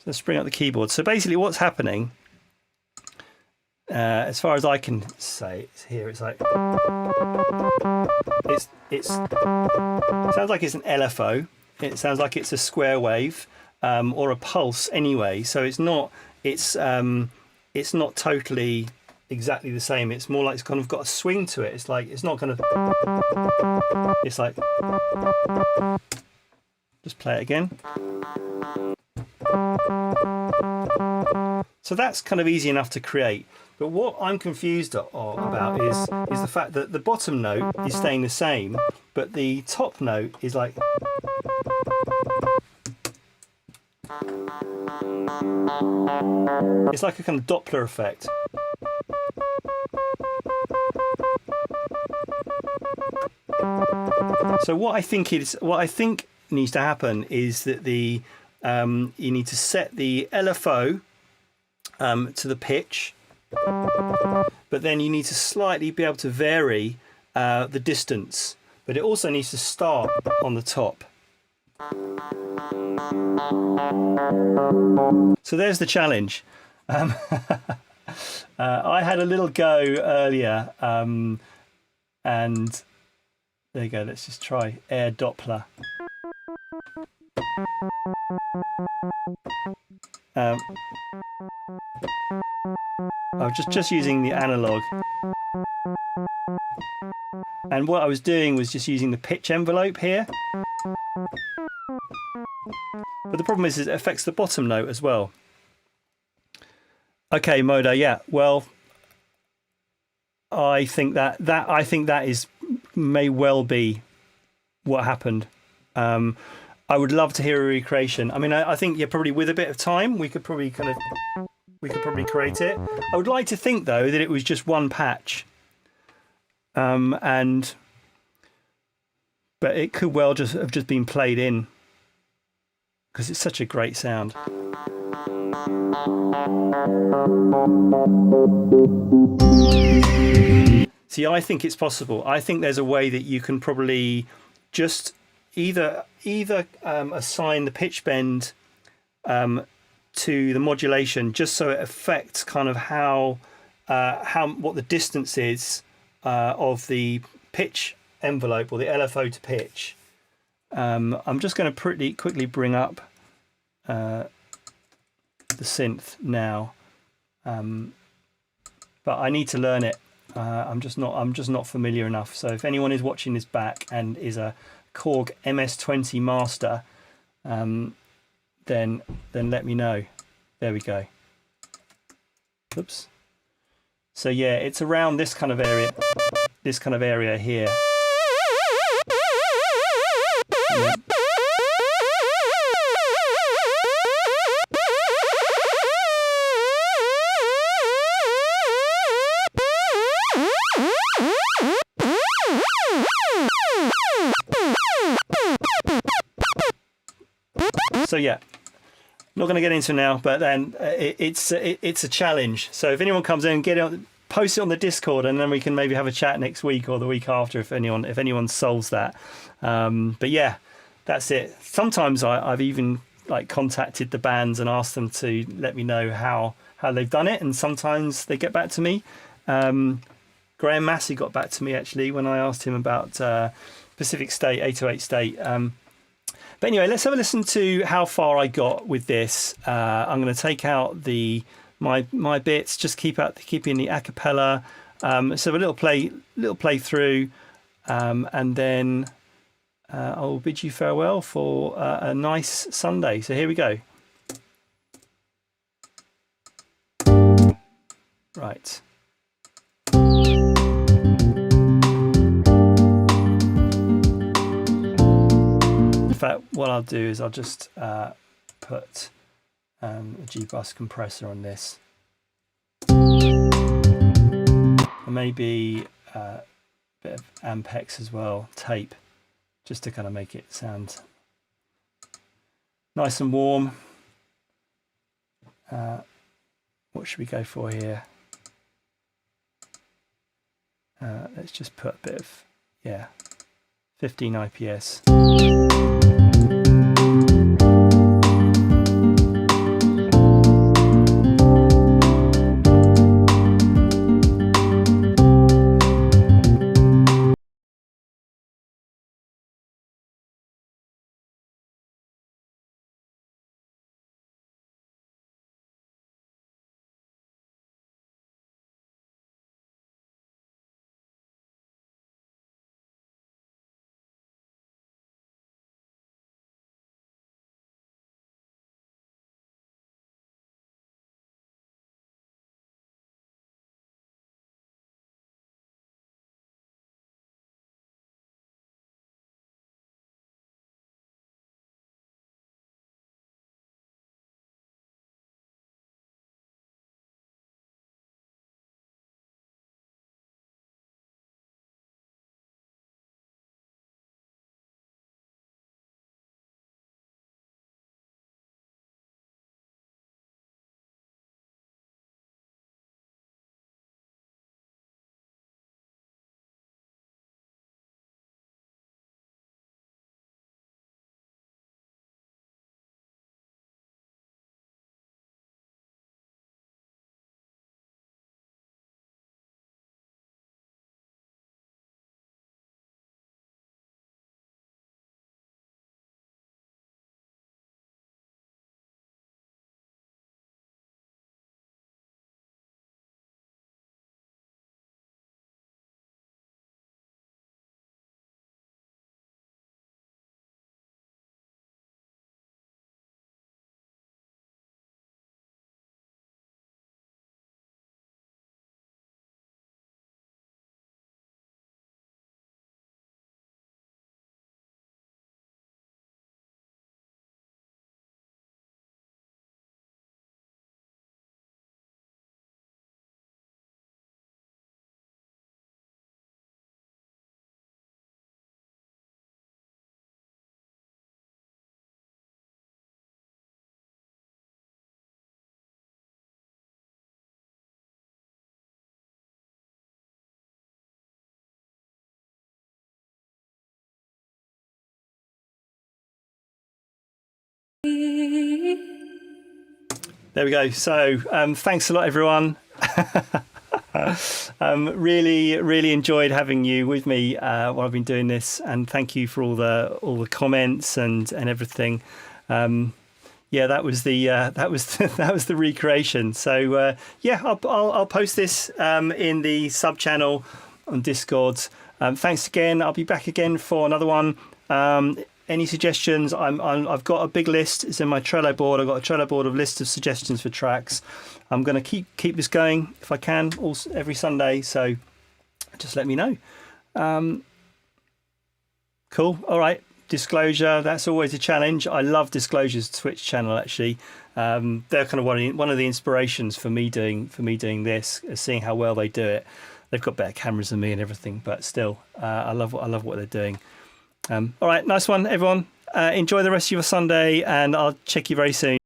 Let's bring up the keyboard. So basically what's happening, as far as I can say, here it's like, it sounds like it's an LFO. It sounds like it's a square wave or a pulse anyway. So it's not totally exactly the same. It's more like it's kind of got a swing to it. It's like, it's not kind of, it's like, just play it again. So that's kind of easy enough to create. But what I'm confused about is the fact that the bottom note is staying the same, but the top note is like... It's like a kind of Doppler effect. So what I think needs to happen is that the you need to set the LFO to the pitch, but then you need to slightly be able to vary the distance, but it also needs to start on the top. So there's the challenge. I had a little go earlier, and there you go. Let's just try air Doppler. I was just using the analog, and what I was doing was just using the pitch envelope here. But the problem is it affects the bottom note as well. Okay, Moda, yeah. Well, I think that is may well be what happened. I would love to hear a recreation. I mean, I think probably with a bit of time we could probably create it. I would like to think though that it was just one patch, but it could well just have been played in because it's such a great sound. See, I think it's possible. I think there's a way that you can probably just either assign the pitch bend to the modulation, just so it affects kind of how what the distance is of the pitch envelope or the LFO to pitch. I'm just going to pretty quickly bring up the synth now, but I need to learn it. I'm just not familiar enough. So if anyone is watching this back and is a Korg MS-20 master, then let me know. There we go. Oops. So yeah, it's around this kind of area here. Yeah. So yeah, not going to get into it now, but then it's a challenge. So if anyone comes in, post it on the Discord, and then we can maybe have a chat next week or the week after if anyone solves that. But yeah, that's it. Sometimes I've even contacted the bands and asked them to let me know how they've done it, and sometimes they get back to me. Graham Massey got back to me actually when I asked him about Pacific State 808 State. But anyway, let's have a listen to how far I got with this. I'm going to take out my bits, just keeping the a cappella. So a little play through, and then I'll bid you farewell for a nice Sunday. So here we go. Right. In fact, what I'll do is I'll just put a G-Bus compressor on this. And maybe a bit of Ampex as well, tape, just to kind of make it sound nice and warm. What should we go for here? Let's just put a bit of, 15 IPS. There we go. So thanks a lot, everyone. Really enjoyed having you with me while I've been doing this, and thank you for all the comments and everything. Yeah, that was the recreation. So yeah, I'll post this in the sub channel on Discord. Thanks again. I'll be back again for another one. Any suggestions? I've got a big list. It's in my Trello board. I've got a Trello board of list of suggestions for tracks. I'm going to keep this going if I can, also every Sunday. So just let me know. Cool. All right. Disclosure. That's always a challenge. I love Disclosure's Twitch channel. Actually, they're kind of one of the inspirations for me doing this. Seeing how well they do it. They've got better cameras than me and everything, but still, I love what they're doing. All right, nice one, everyone. Enjoy the rest of your Sunday, and I'll check you very soon.